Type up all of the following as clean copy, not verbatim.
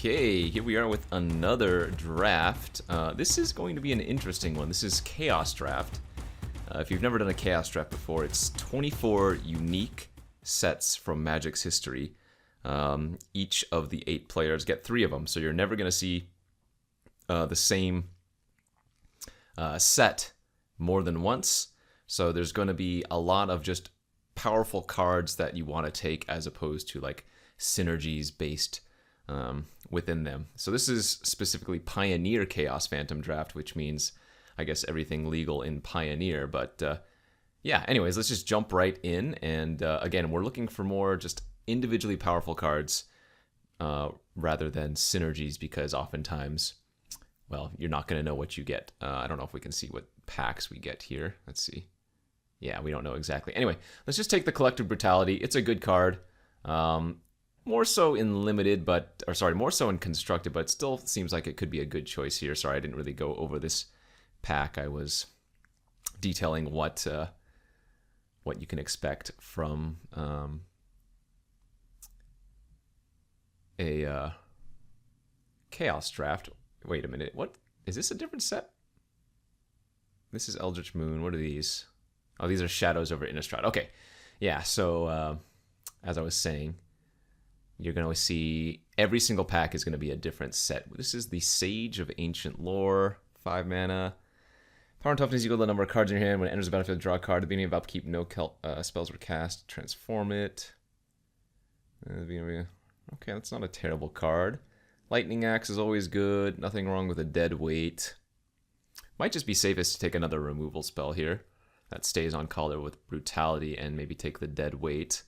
Okay, here we are with another draft. This is going to be an interesting one. This is Chaos Draft. If you've never done a Chaos Draft before, it's 24 unique sets from Magic's history. Each of the 8 players get 3 of them, so you're never going to see the same set more than once. So there's going to be a lot of just powerful cards that you want to take as opposed to like synergies based within them. So this is specifically Pioneer Chaos Phantom Draft, which means, I guess, everything legal in Pioneer. But yeah, anyways, let's just jump right in. And again, we're looking for more just individually powerful cards rather than synergies, because oftentimes, well, you're not going to know what you get. I don't know if we can see what packs we get here. Let's see. Yeah, we don't know exactly. Anyway, let's just take the Collective Brutality. It's a good card. More so in limited, more so in constructed, but it still seems like it could be a good choice here. Sorry, I didn't really go over this pack. I was detailing what you can expect from a Chaos Draft. Wait a minute, what? Is this a different set? This is Eldritch Moon. What are these? Oh, these are Shadows over Innistrad. Okay, yeah, so as I was saying, you're going to see every single pack is going to be a different set. This is the Sage of Ancient Lore, 5 mana. Power and toughness equal to the number of cards in your hand. When it enters the battlefield, draw a card. At the beginning of upkeep, no spells were cast. Transform it. Okay, that's not a terrible card. Lightning Axe is always good. Nothing wrong with a dead weight. Might just be safest to take another removal spell here that stays on color with Brutality and maybe take the dead weight.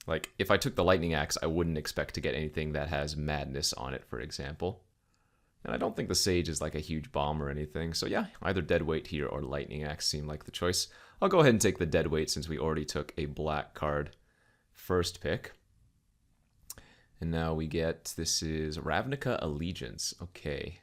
Like, if I took the Lightning Axe, I wouldn't expect to get anything that has Madness on it, for example. And I don't think the Sage is like a huge bomb or anything. So yeah, either Dead Weight here or Lightning Axe seem like the choice. I'll go ahead and take the Dead Weight since we already took a black card first pick. And now we get, this is Ravnica Allegiance. Okay.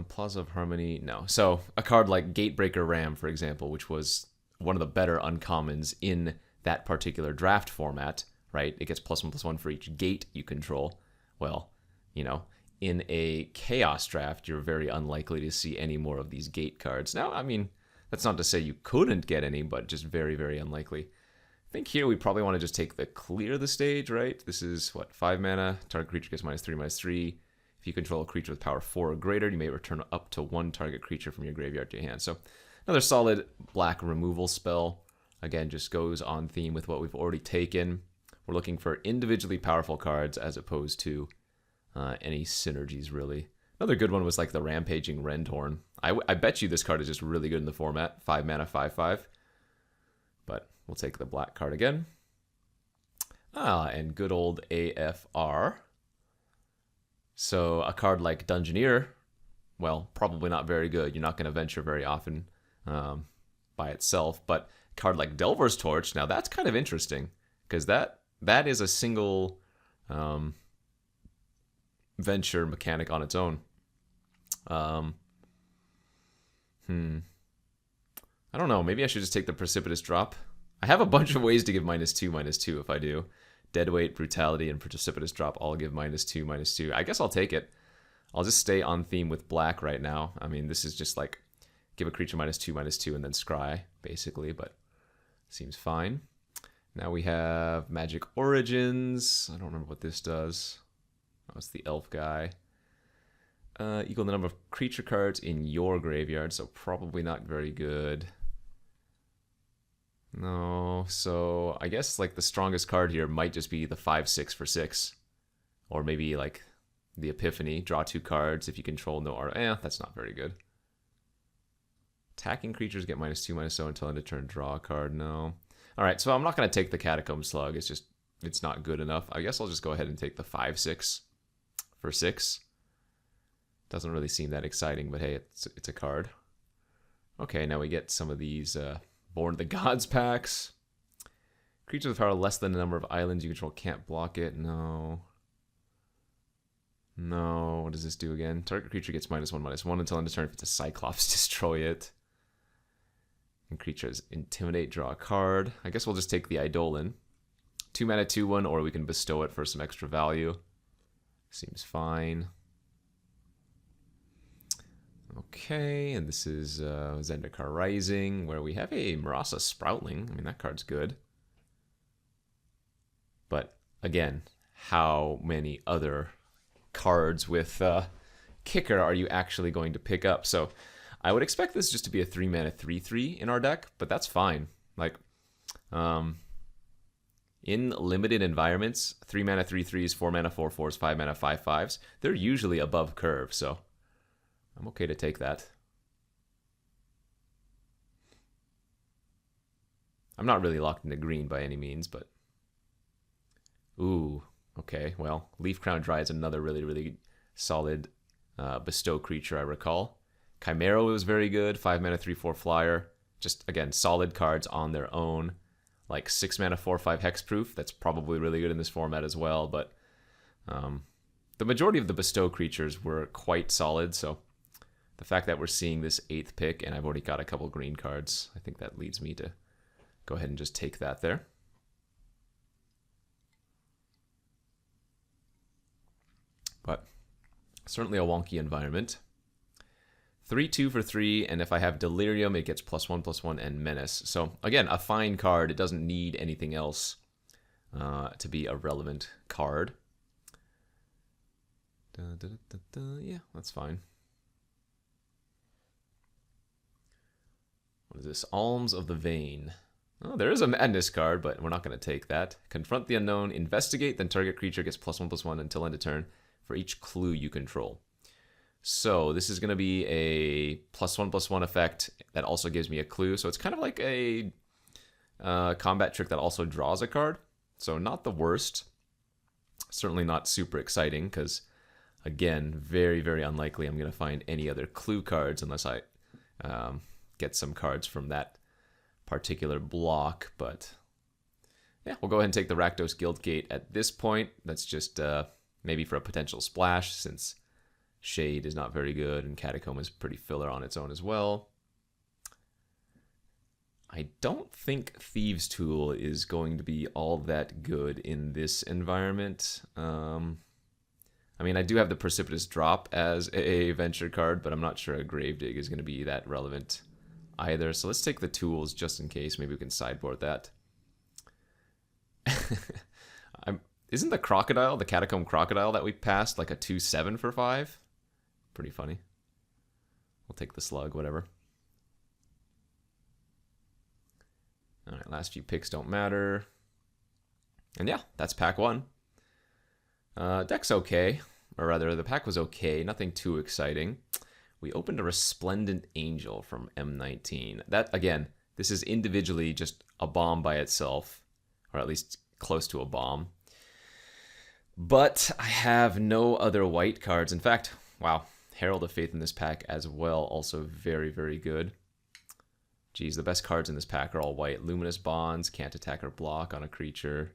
Plaza of Harmony, no. So a card like Gatebreaker Ram, for example, which was one of the better uncommons in that particular draft format, right? It gets +1/+1 for each gate you control. Well, you know, in a Chaos Draft, you're very unlikely to see any more of these gate cards. Now, I mean, that's not to say you couldn't get any, but just very, very unlikely. I think here we probably want to just take the Clear the Stage, right? This is, what, 5 mana? Target creature gets -3/-3. If you control a creature with power 4 or greater, you may return up to 1 target creature from your graveyard to your hand. So another solid black removal spell. Again, just goes on theme with what we've already taken. We're looking for individually powerful cards as opposed to any synergies, really. Another good one was like the Rampaging Rendhorn. I bet you this card is just really good in the format. 5 mana, 5/5. But we'll take the black card again. And good old AFR. So a card like Dungeoneer, well, probably not very good. You're not going to venture very often by itself. But a card like Delver's Torch, now that's kind of interesting, because that is a single venture mechanic on its own. I don't know. Maybe I should just take the Precipitous Drop. I have a bunch of ways to give -2/-2 if I do. Deadweight, Brutality, and Precipitous Drop all give -2/-2. I guess I'll take it. I'll just stay on theme with black right now. I mean, this is just like give a creature -2/-2 and then scry, basically, but seems fine. Now we have Magic Origins. I don't remember what this does. Oh, it's the elf guy. Equal the number of creature cards in your graveyard, so probably not very good. No, so I guess like the strongest card here might just be the 5/6 for 6. Or maybe like the Epiphany. Draw 2 cards if you control no art. That's not very good. Attacking creatures get -2/-0 until end of turn. Draw a card. No. Alright, so I'm not going to take the Catacomb Slug. It's not good enough. I guess I'll just go ahead and take the 5/6 for 6. Doesn't really seem that exciting, but hey, it's a card. Okay, now we get some of these Born of the Gods packs. Creatures with power less than the number of islands you control can't block it. No. What does this do again? Target creature gets -1/-1 until end of turn. If it's a Cyclops, destroy it. And creatures Intimidate, draw a card. I guess we'll just take the Eidolon. 2 mana 2/1, or we can bestow it for some extra value. Seems fine. Okay, and this is Zendikar Rising, where we have a Marasa Sproutling. I mean, that card's good. But again, how many other cards with Kicker are you actually going to pick up? So I would expect this just to be a 3 mana 3/3 in our deck, but that's fine. Like, in limited environments, 3 mana 3/3s, 4 mana 4/4s, 5 mana 5/5s, they're usually above curve, so I'm okay to take that. I'm not really locked into green by any means, but... Ooh, okay, well, Leaf Crown Dry is another really, really solid bestow creature, I recall. Chimera was very good, 5 mana 3/4 flyer. Just, again, solid cards on their own. Like 6 mana 4/5 hexproof, that's probably really good in this format as well, but the majority of the bestow creatures were quite solid, so the fact that we're seeing this 8th pick and I've already got a couple green cards, I think that leads me to go ahead and just take that there. But certainly a wonky environment. 3/2 for 3, and if I have Delirium, it gets +1/+1 and Menace. So again, a fine card. It doesn't need anything else to be a relevant card. Yeah, that's fine. What is this? Alms of the Vein. Oh, there is a Madness card, but we're not going to take that. Confront the Unknown, investigate, then target creature gets +1/+1 until end of turn for each clue you control. So this is going to be a +1/+1 effect that also gives me a clue. So it's kind of like a combat trick that also draws a card. So not the worst. Certainly not super exciting because, again, very, very unlikely I'm going to find any other clue cards unless I get some cards from that particular block. But yeah, we'll go ahead and take the Rakdos Guildgate at this point. That's just maybe for a potential splash, since Shade is not very good and Catacomb is pretty filler on its own as well. I don't think Thieves' Tool is going to be all that good in this environment. I mean, I do have the Precipitous Drop as a venture card, but I'm not sure a Gravedigg is going to be that relevant either. So let's take the tools just in case. Maybe we can sideboard that. Isn't the Crocodile, the Catacomb Crocodile that we passed, like a 2/7 for 5? Pretty funny. We'll take the Slug, whatever. Alright, last few picks don't matter. And yeah, that's pack 1. Deck's okay. Or rather, the pack was okay. Nothing too exciting. We opened a Resplendent Angel from M19. That, again, this is individually just a bomb by itself. Or at least close to a bomb. But I have no other white cards. In fact, wow, Herald of Faith in this pack as well. Also very, very good. Geez, the best cards in this pack are all white. Luminous Bonds, can't attack or block on a creature.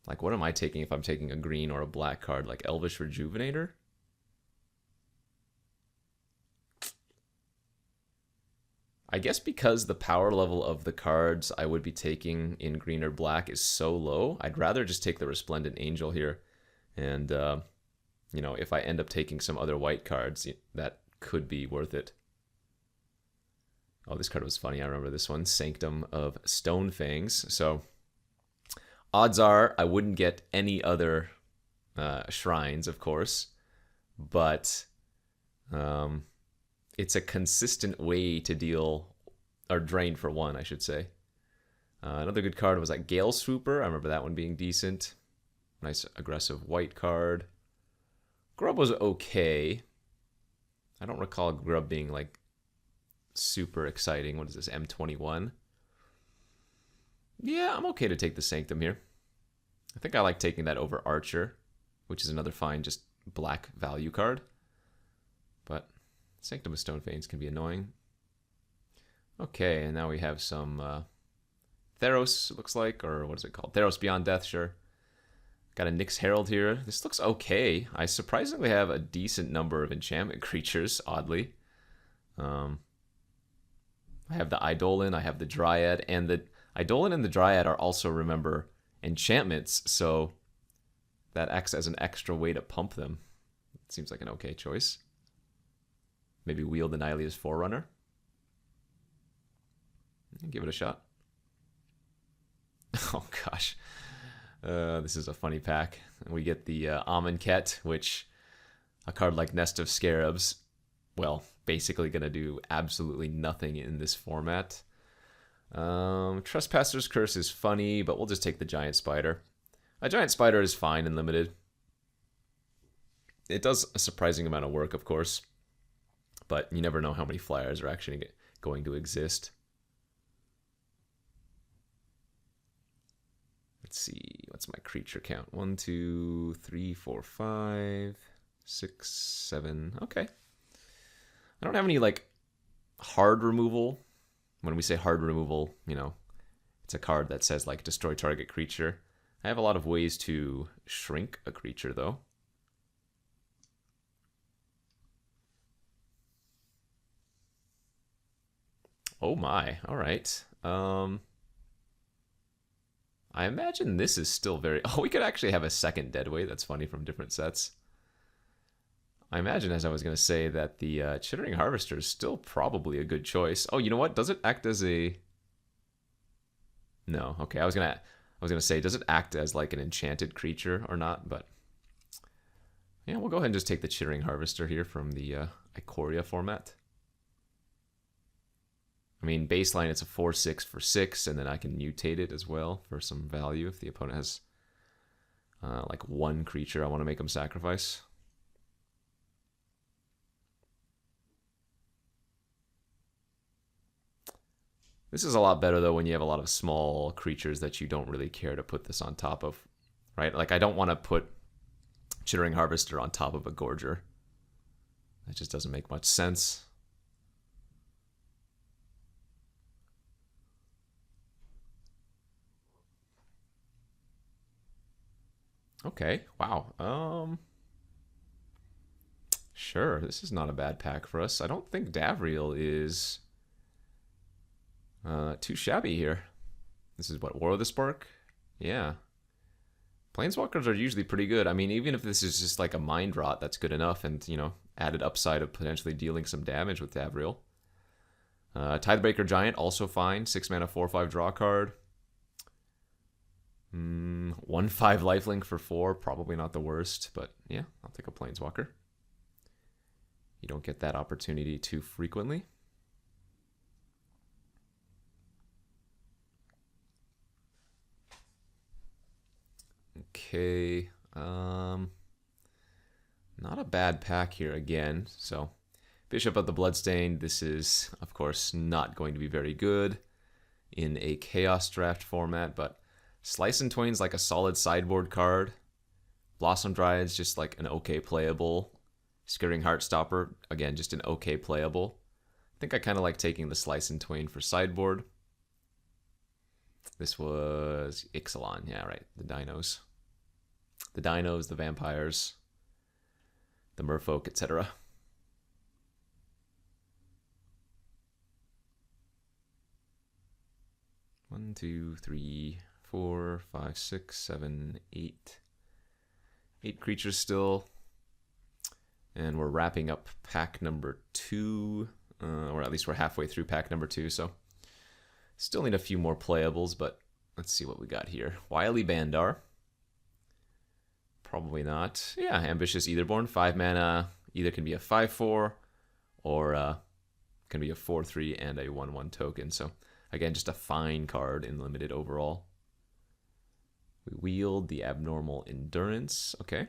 Like, what am I taking if I'm taking a green or a black card? Like Elvish Rejuvenator? I guess because the power level of the cards I would be taking in green or black is so low, I'd rather just take the Resplendent Angel here. And, you know, if I end up taking some other white cards, that could be worth it. Oh, this card was funny. I remember this one. Sanctum of Stonefangs. So, odds are I wouldn't get any other shrines, of course. But it's a consistent way to deal, or drain for 1, I should say. Another good card was like Gale Swooper. I remember that one being decent. Nice aggressive white card. Grub was okay. I don't recall Grub being like super exciting. What is this, M21? Yeah, I'm okay to take the Sanctum here. I think I like taking that over Archer, which is another fine, just black value card. But Sanctum of Stonefangs can be annoying. Okay, and now we have some Theros, it looks like, or what is it called? Theros Beyond Death, sure. Got a Nyx Herald here. This looks okay. I surprisingly have a decent number of enchantment creatures, oddly. I have the Eidolon, I have the Dryad, and Eidolon and the Dryad are also, remember, enchantments, so that acts as an extra way to pump them. Seems like an okay choice. Maybe wield Annihilia's Forerunner. Give it a shot. Oh gosh. This is a funny pack. We get the Amonkhet, which a card like Nest of Scarabs, well, basically going to do absolutely nothing in this format. Trespasser's Curse is funny, but we'll just take the Giant Spider. A Giant Spider is fine and limited. It does a surprising amount of work, of course, but you never know how many flyers are actually going to exist. Let's see, what's my creature count? 1, 2, 3, 4, 5, 6, 7. Okay. I don't have any, like, hard removal. When we say hard removal, you know, it's a card that says, like, destroy target creature. I have a lot of ways to shrink a creature, though. Oh my, all right. I imagine this is still very... Oh, we could actually have a second Deadweight. That's funny, from different sets. I imagine, as I was going to say, that the Chittering Harvester is still probably a good choice. Oh, you know what? Does it act as a... No, okay. I was gonna say, does it act as like an enchanted creature or not? But yeah, we'll go ahead and just take the Chittering Harvester here from the Ikoria format. I mean, baseline, it's a 4/6 for 6, and then I can mutate it as well for some value if the opponent has like one creature I want to make them sacrifice. This is a lot better, though, when you have a lot of small creatures that you don't really care to put this on top of, right? Like, I don't want to put Chittering Harvester on top of a Gorger. That just doesn't make much sense. Okay, wow. Sure, this is not a bad pack for us. I don't think Davriel is too shabby here. This is what, War of the Spark? Yeah. Planeswalkers are usually pretty good. I mean, even if this is just like a Mind Rot, that's good enough, and, you know, added upside of potentially dealing some damage with Davriel. Tidebreaker Giant, also fine. 6 mana, 4/5 draw card. 1/5 lifelink for 4, probably not the worst, but yeah, I'll take a Planeswalker. You don't get that opportunity too frequently. Okay, not a bad pack here again. So, Bishop of the Bloodstained, this is, of course, not going to be very good in a Chaos Draft format, but Slice and Twain's like a solid sideboard card. Blossom Dryad's just like an okay playable. Skittering Heartstopper, again, just an okay playable. I think I kind of like taking the Slice and Twain for sideboard. This was Ixalan, yeah, right, the dinos. The dinos, the vampires, the merfolk, etc. One, two, three, 4, 5, 6, 7, 8. 8 creatures still. And we're wrapping up pack number 2. Or at least we're halfway through pack number 2, so still need a few more playables, but let's see what we got here. Wily Bandar. Probably not. Yeah, Ambitious Aetherborn. 5 mana. Either can be a 5/4 or can be a 4/3 and a 1/1 token. So again, just a fine card in limited overall. We wield the Abnormal Endurance. Okay.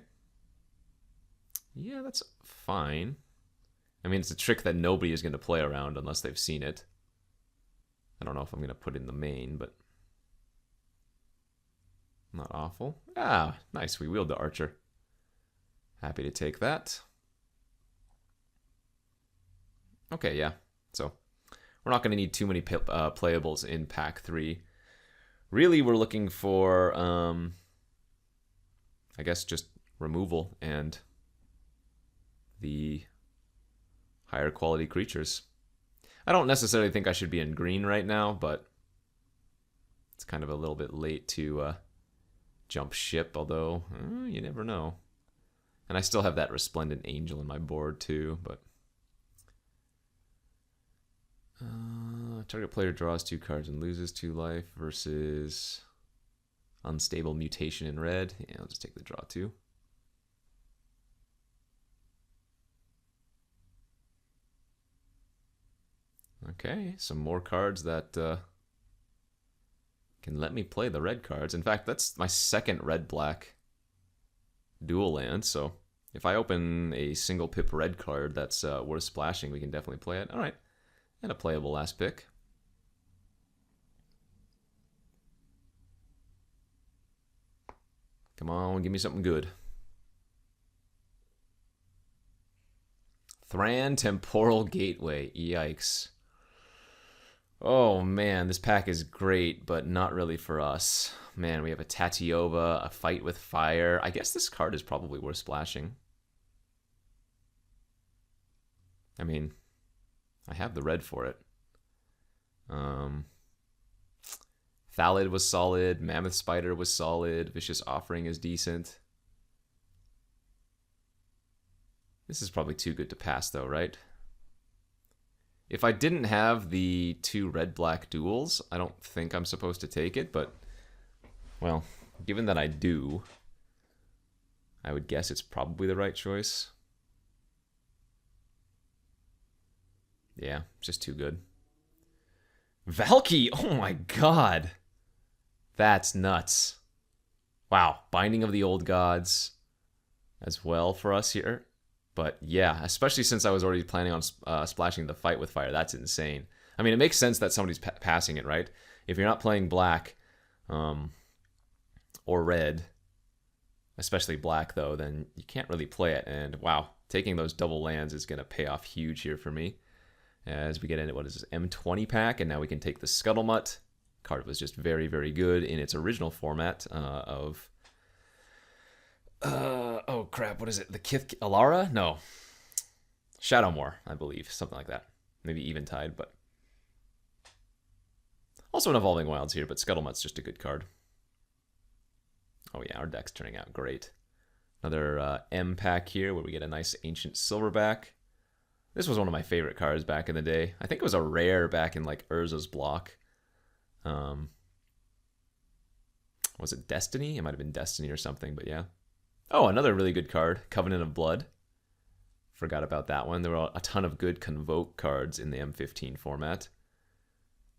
Yeah, that's fine. I mean, it's a trick that nobody is going to play around unless they've seen it. I don't know if I'm going to put in the main, but not awful. Ah, nice. We wield the Archer. Happy to take that. Okay, yeah. So we're not going to need too many playables in pack 3. Really, we're looking for, I guess, just removal and the higher quality creatures. I don't necessarily think I should be in green right now, but It's kind of a little bit late to jump ship, although you never know. And I still have that Resplendent Angel in my board too, but... target player draws 2 cards and loses 2 life versus Unstable Mutation in red. Yeah, I'll just take the draw 2. Okay, some more cards that can let me play the red cards. In fact, that's my second red-black dual land, so if I open a single pip red card that's worth splashing, we can definitely play it. All right, and a playable last pick. Come on, give me something good. Thran Temporal Gateway. Yikes. Oh man, this pack is great, but not really for us. Man, we have a Tatiova, a Fight with Fire. I guess this card is probably worth splashing. I mean, I have the red for it. Thallid was solid. Mammoth Spider was solid. Vicious Offering is decent. This is probably too good to pass, though, right? If I didn't have the 2 red-black duels, I don't think I'm supposed to take it, but, well, given that I do, I would guess it's probably the right choice. Yeah, just too good. Valky! Oh my god! That's nuts. Wow, Binding of the Old Gods as well for us here. But yeah, especially since I was already planning on splashing the Fight with Fire. That's insane. I mean, it makes sense that somebody's passing it, right? If you're not playing black or red, especially black though, then you can't really play it. And wow, taking those double lands is going to pay off huge here for me. As we get into, what is this, M20 pack, and now we can take the Scuttlemutt. Card was just very, very good in its original format of... oh crap, what is it? The Kith Alara? No. Shadowmoor, I believe. Something like that. Maybe Eventide, but... Also an Evolving Wilds here, but Scuttlemutt's just a good card. Oh yeah, our deck's turning out great. Another M pack here where we get a nice Ancient Silverback. This was one of my favorite cards back in the day. I think it was a rare back in like Urza's block. Was it Destiny? It might have been Destiny or something, but yeah. Oh, another really good card, Covenant of Blood. Forgot about that one. There were a ton of good Convoke cards in the M15 format.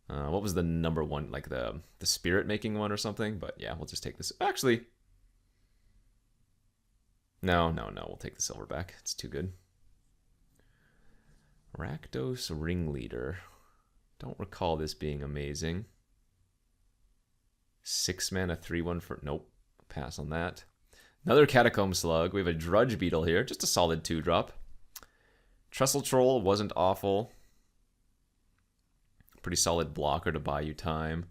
What was the number one, like the Spirit making one or something? But yeah, we'll just take this. Actually, no. We'll take the Silverback. It's too good. Rakdos Ringleader. Don't recall this being amazing. 6 mana, 3/1 for... Nope. Pass on that. Another Catacomb Slug. We have a Drudge Beetle here. Just a solid 2-drop. Trestle Troll wasn't awful. Pretty solid blocker to buy you time.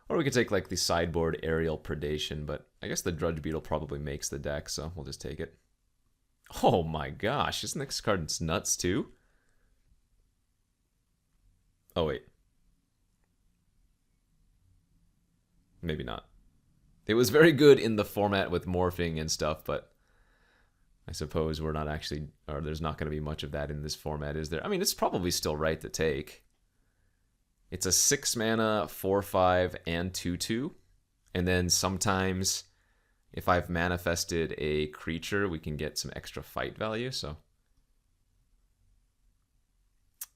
Or we could take like the sideboard Aerial Predation, but I guess the Drudge Beetle probably makes the deck, so we'll just take it. Oh my gosh, this next card's nuts too. Oh wait. Maybe not. It was very good in the format with morphing and stuff, but I suppose we're not actually, or there's not going to be much of that in this format, is there? I mean, it's probably still right to take. It's a 6 mana, 4/5, and 2/2. And then sometimes, if I've manifested a creature, we can get some extra fight value, so.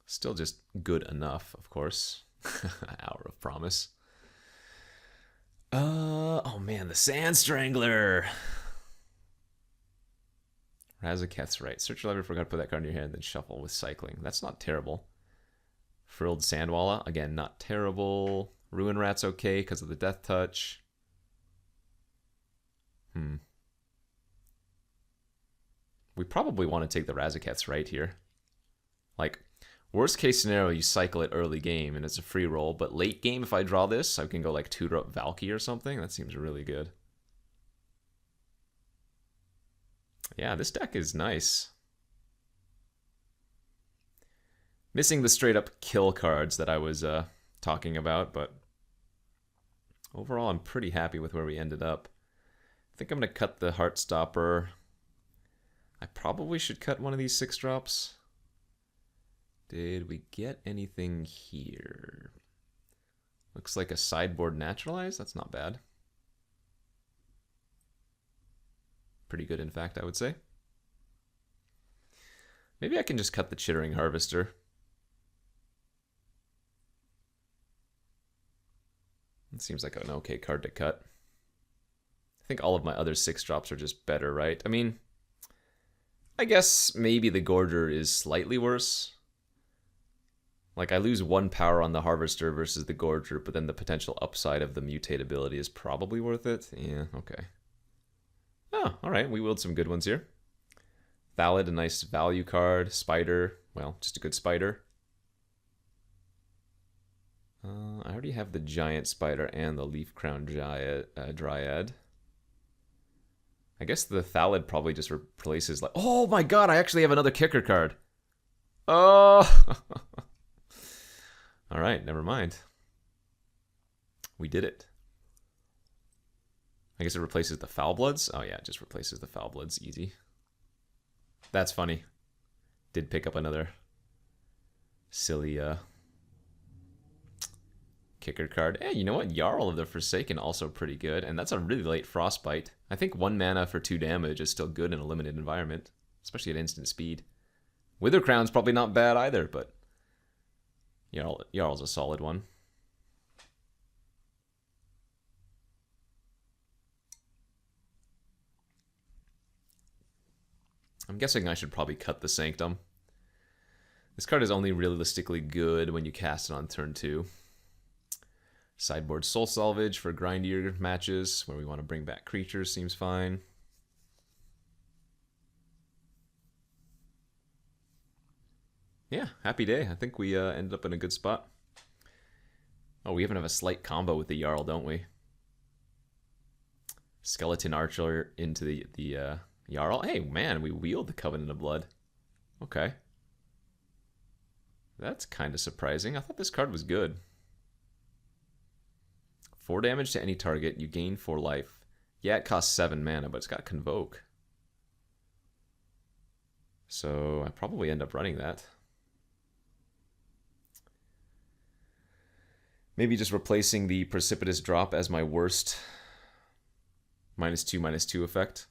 Still just good enough, of course. Hour of Promise. Oh man, the Sand Strangler. Razaketh's right. Search your library, forgot to put that card in your hand, then shuffle with cycling. That's not terrible. Frilled Sandwalla, again, not terrible. Ruin Rat's okay because of the Death Touch. We probably want to take the Razaketh's right here. Like, worst case scenario, you cycle it early game and it's a free roll, but late game, if I draw this, I can go like tutor up Valky or something. That seems really good. Yeah, this deck is nice. Missing the straight up kill cards that I was talking about, but Overall, I'm pretty happy with where we ended up. I think I'm going to cut the Heartstopper. I probably should cut one of these 6-drops. Did we get anything here? Looks like a sideboard naturalize. That's not bad. Pretty good, in fact, I would say. Maybe I can just cut the Chittering Harvester. It seems like an okay card to cut. I think all of my other 6-drops are just better, right? I mean, I guess maybe the Gorger is slightly worse. Like, I lose 1 power on the Harvester versus the Gorger, but then the potential upside of the Mutate ability is probably worth it. Yeah, okay. Oh, alright, we wheeled some good ones here. Thallid, a nice value card. Spider, well, just a good spider. I already have the Giant Spider and the Leaf Crown Dryad. I guess the Thallid probably just replaces, like... Oh my god, I actually have another kicker card! Oh! Alright, never mind. We did it. I guess it replaces the Foul Bloods? Oh yeah, it just replaces the Foul Bloods. Easy. That's funny. Did pick up another silly kicker card. Hey, you know what? Jarl of the Forsaken also pretty good, and that's a really late Frostbite. I think 1 mana for 2 damage is still good in a limited environment, especially at instant speed. Wither Crown's probably not bad either, but Jarl's a solid one. I'm guessing I should probably cut the Sanctum. This card is only realistically good when you cast it on turn 2. Sideboard Soul Salvage for grindier matches where we want to bring back creatures seems fine. Yeah, happy day. I think we ended up in a good spot. Oh, we even have a slight combo with the Jarl, don't we? Skeleton Archer into the Jarl. Hey, man, we wield the Covenant of Blood. Okay. That's kind of surprising. I thought this card was good. 4 damage to any target. You gain 4 life. Yeah, it costs 7 mana, but it's got Convoke. So I probably end up running that. Maybe just replacing the Precipitous Drop as my worst -2/-2 effect.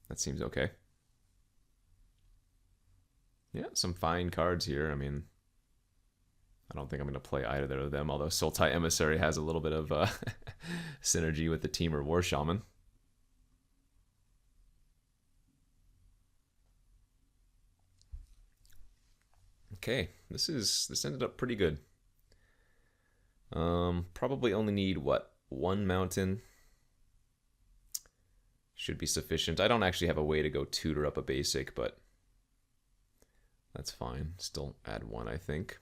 That seems okay. Yeah, some fine cards here. I mean, I don't think I'm going to play either of them, although Sultai Emissary has a little bit of synergy with the Temur War Shaman. Okay, this ended up pretty good. Probably only need, what, 1 mountain? Should be sufficient. I don't actually have a way to go tutor up a basic, but that's fine. Still add 1, I think.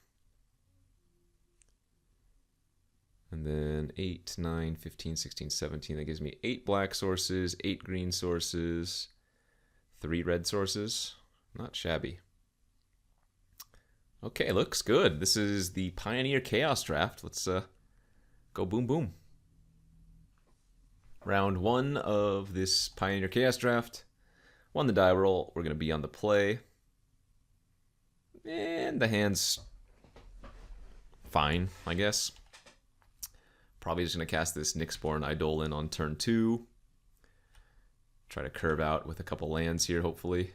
And then 8, 9, 15, 16, 17. That gives me 8 black sources, 8 green sources, 3 red sources. Not shabby. Okay, looks good. This is the Pioneer Chaos Draft. Let's go boom boom. Round 1 of this Pioneer Chaos Draft. Won the die roll. We're going to be on the play. And the hand's fine, I guess. Probably just going to cast this Nyxborn Eidolon on turn 2. Try to curve out with a couple lands here, hopefully.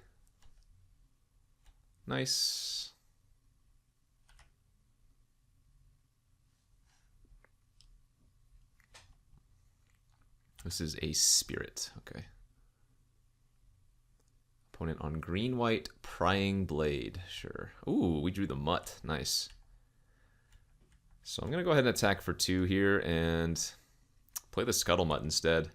Nice. This is a Spirit, okay. Opponent on green-white, Prying Blade, sure. Ooh, we drew the Mutt, nice. So I'm going to go ahead and attack for 2 here and play the Scuttlemutt instead.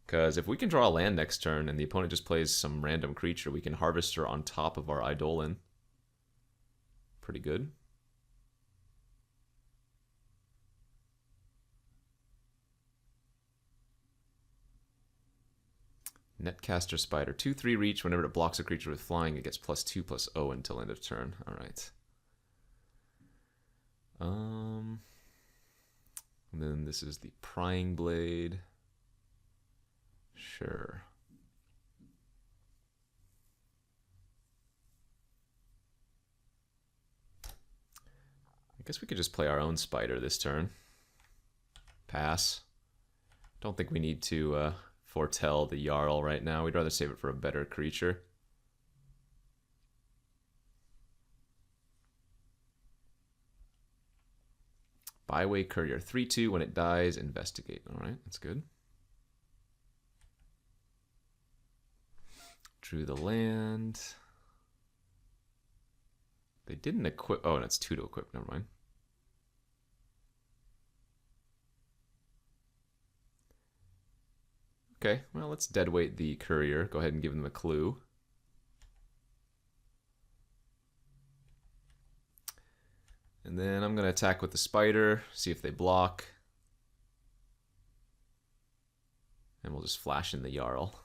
Because if we can draw a land next turn and the opponent just plays some random creature, we can Harvester on top of our Eidolon. Pretty good. Netcaster Spider. 2/3 reach. Whenever it blocks a creature with flying, it gets +2/+0 until end of turn. Alright. And then this is the prying blade. Sure. I guess we could just play our own spider this turn. Pass. Don't think we need to foretell the Jarl right now. We'd rather save it for a better creature. Byway Courier. 3/2. When it dies, investigate. Alright, that's good. Drew the land. They didn't equip... Oh, and it's 2 to equip. Never mind. Okay, well, let's deadweight the Courier. Go ahead and give them a clue. And then I'm going to attack with the Spider, see if they block. And we'll just flash in the Jarl.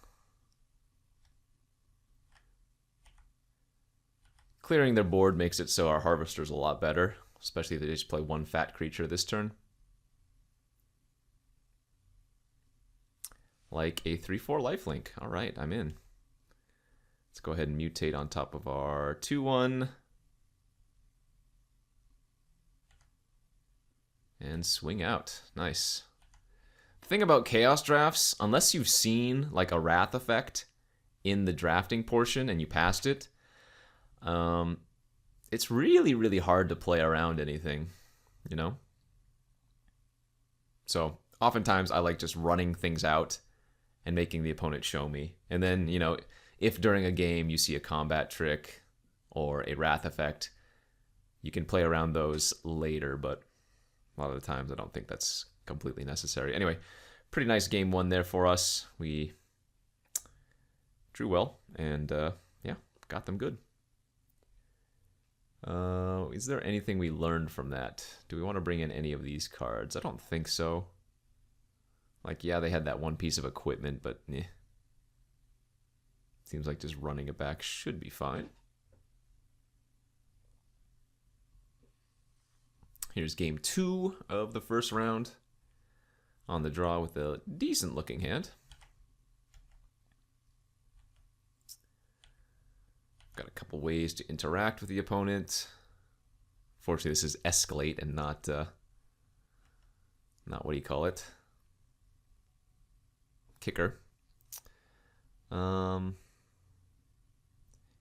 Clearing their board makes it so our Harvester's a lot better, especially if they just play one fat creature this turn. Like a 3/4 lifelink. Alright, I'm in. Let's go ahead and mutate on top of our 2/1. And swing out. Nice. The thing about Chaos drafts, unless you've seen like a Wrath effect in the drafting portion and you passed it, it's really, really hard to play around anything, you know? So oftentimes I like just running things out and making the opponent show me. And then, you know, if during a game you see a combat trick or a Wrath effect, you can play around those later, but a lot of the times I don't think that's completely necessary. Anyway, pretty nice game one there for us. We drew well and yeah, got them good. Is there anything we learned from that? Do we want to bring in any of these cards? I don't think so. Like, yeah, they had that one piece of equipment, but eh. Seems like just running it back should be fine. Here's game 2 of the first round. On the draw with a decent looking hand. Got a couple ways to interact with the opponent. Fortunately, this is escalate and not what do you call it? Kicker.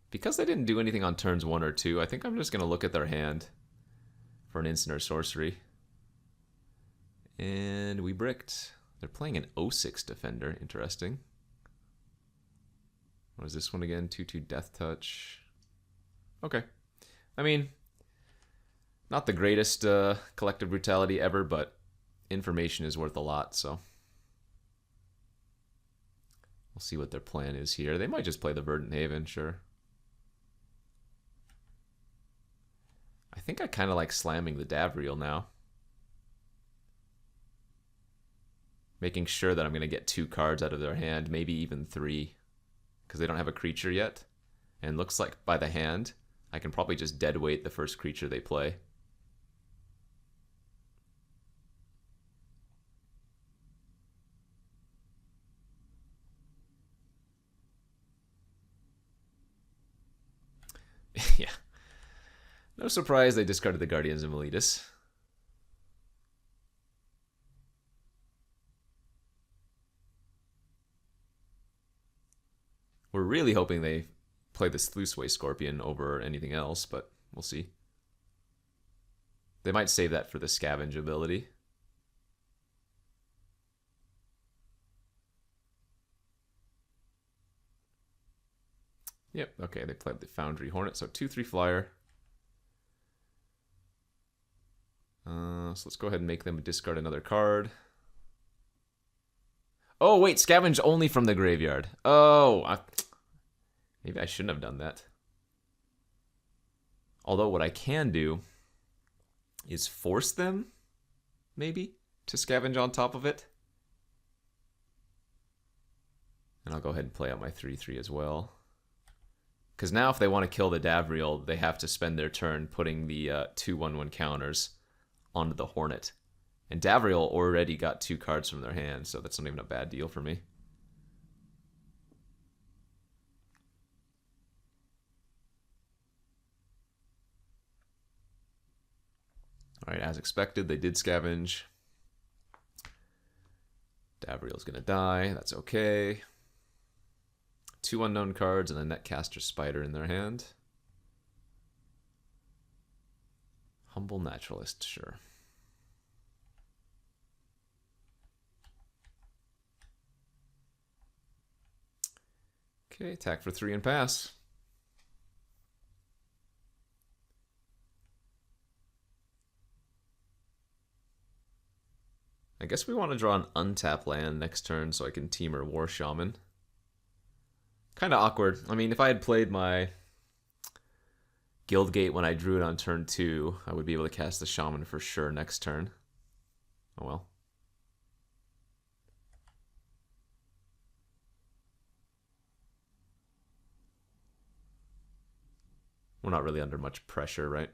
Because they didn't do anything on turns 1 or 2, I think I'm just going to look at their hand for an instant or sorcery. And we bricked. They're playing an 0/6 defender. Interesting. What is this one again? 2/2 Death Touch. Okay. I mean, not the greatest collective brutality ever, but information is worth a lot, so we'll see what their plan is here. They might just play the Verdant Haven, sure. I think I kind of like slamming the Davriel now. Making sure that I'm going to get 2 cards out of their hand, maybe even 3. Because they don't have a creature yet. And looks like by the hand, I can probably just deadweight the first creature they play. Yeah. No surprise they discarded the Guardians of Meletus. We're really hoping they play this Sluiceway Scorpion over anything else, but we'll see. They might save that for the Scavenge ability. Yep, okay, they played the Foundry Hornet, so 2/3 flyer. So let's go ahead and make them discard another card. Oh, wait, scavenge only from the graveyard. Oh, maybe I shouldn't have done that. Although what I can do is force them, maybe, to scavenge on top of it. And I'll go ahead and play out my 3/3 as well. Because now if they want to kill the Davriel, they have to spend their turn putting the 2/1/1 counters onto the Hornet. And Davriel already got 2 cards from their hand, so that's not even a bad deal for me. Alright, as expected, they did scavenge. Davriel's gonna die, that's okay. 2 unknown cards and a Netcaster Spider in their hand. Humble Naturalist, sure. Okay, attack for 3 and pass. I guess we want to draw an untap land next turn so I can Temur War Shaman. Kind of awkward. I mean, if I had played my Guildgate when I drew it on turn 2, I would be able to cast the Shaman for sure next turn. Oh well. We're not really under much pressure, right?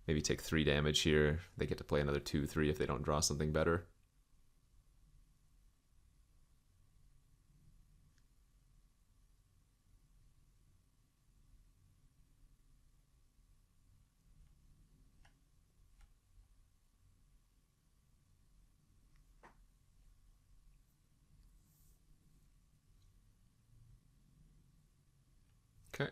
Maybe take 3 damage here. They get to play another 2-3 if they don't draw something better. Okay.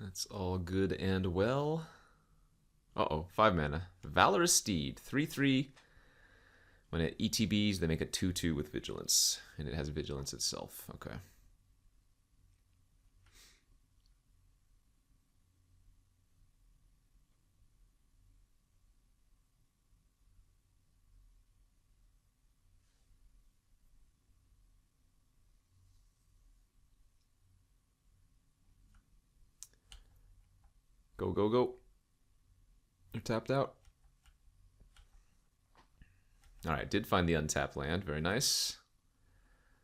That's all good and well. Uh-oh, 5 mana. Valorous Steed, 3/3. When it ETBs, they make a 2/2 with Vigilance. And it has Vigilance itself. Okay. Go, go, go. You're tapped out. Alright, did find the untapped land. Very nice.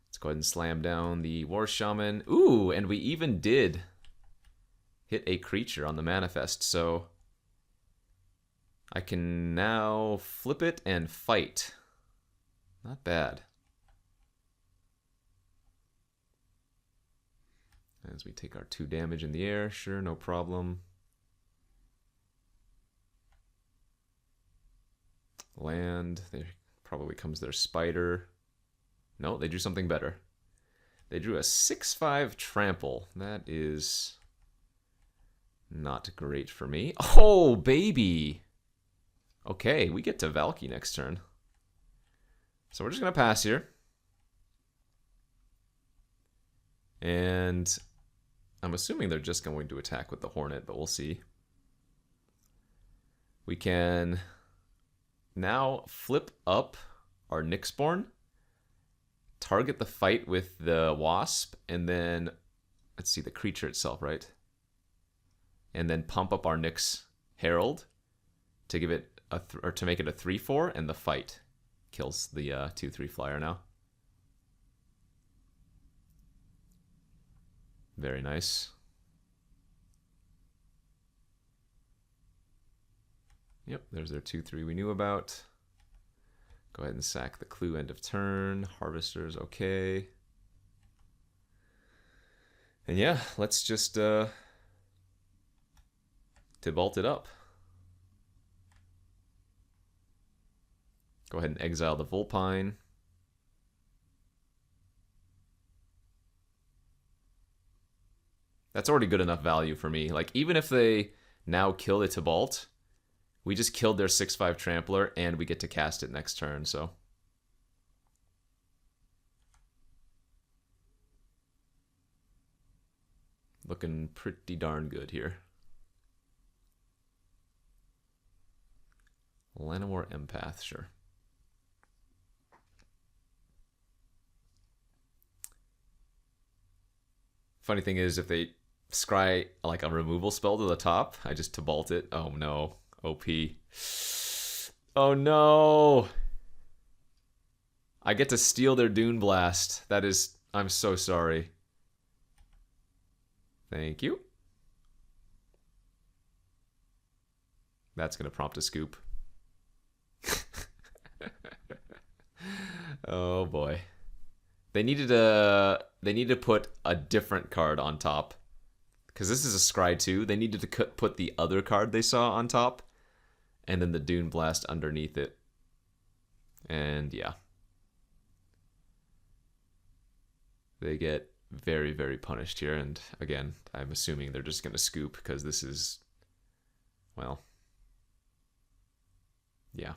Let's go ahead and slam down the War Shaman. Ooh, and we even did hit a creature on the manifest, so I can now flip it and fight. Not bad. As we take our 2 damage in the air, sure, no problem. Land, there probably comes their Spider. No, they drew something better. They drew a 6/5 Trample. That is not great for me. Oh, baby! Okay, we get to Valky next turn. So we're just going to pass here. And I'm assuming they're just going to attack with the Hornet, but we'll see. We can now flip up our Nyxborn, target the fight with the Wasp, and then, let's see, the creature itself, right? And then pump up our Nyx Herald to give it or to make it a 3/4, and the fight kills the 2/3 flyer now. Very nice. Yep, there's their 2/3 we knew about. Go ahead and sack the Clue end of turn. Harvester's okay. And yeah, let's just Tibalt it up. Go ahead and exile the Vulpine. That's already good enough value for me. Like, even if they now kill the Tibalt, we just killed their 6/5 Trampler, and we get to cast it next turn, so. Looking pretty darn good here. Llanowar Empath, sure. Funny thing is, if they scry like a removal spell to the top, I just Tibalt it. Oh no. OP. Oh no! I get to steal their Dune Blast. That is... I'm so sorry. Thank you. That's going to prompt a scoop. Oh boy. They needed to put a different card on top. Because this is a scry too. They needed to put the other card they saw on top. And then the Dune Blast underneath it. And yeah. They get very, very punished here. And again, I'm assuming they're just going to scoop because this is, well, yeah.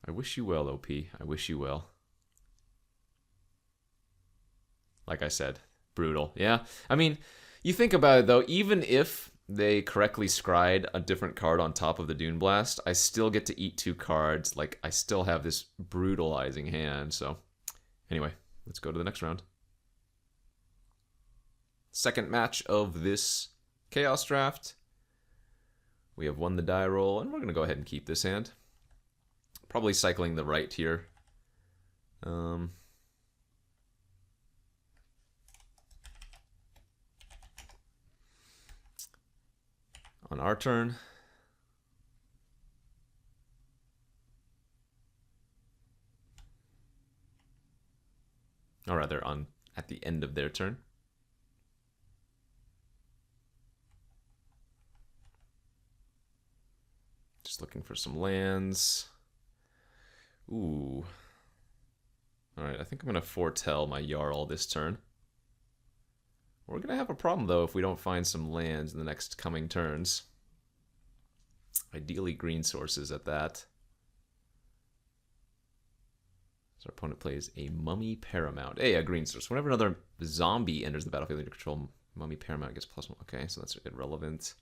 I wish you well, OP. I wish you well. Like I said, brutal. Yeah. I mean, you think about it though, even if they correctly scried a different card on top of the Dune Blast, I still get to eat 2 cards. Like, I still have this brutalizing hand. So, anyway, let's go to the next round. Second match of this Chaos Draft. We have won the die roll, and we're going to go ahead and keep this hand. Probably cycling the right here. On our turn. Or rather, at the end of their turn. Just looking for some lands. Ooh. Alright, I think I'm going to foretell my Jarl this turn. We're going to have a problem, though, if we don't find some lands in the next coming turns. Ideally, green sources at that. So our opponent plays a Mummy Paramount. Hey, a green source. Whenever another zombie enters the battlefield under control, Mummy Paramount gets +1. Okay, so that's irrelevant.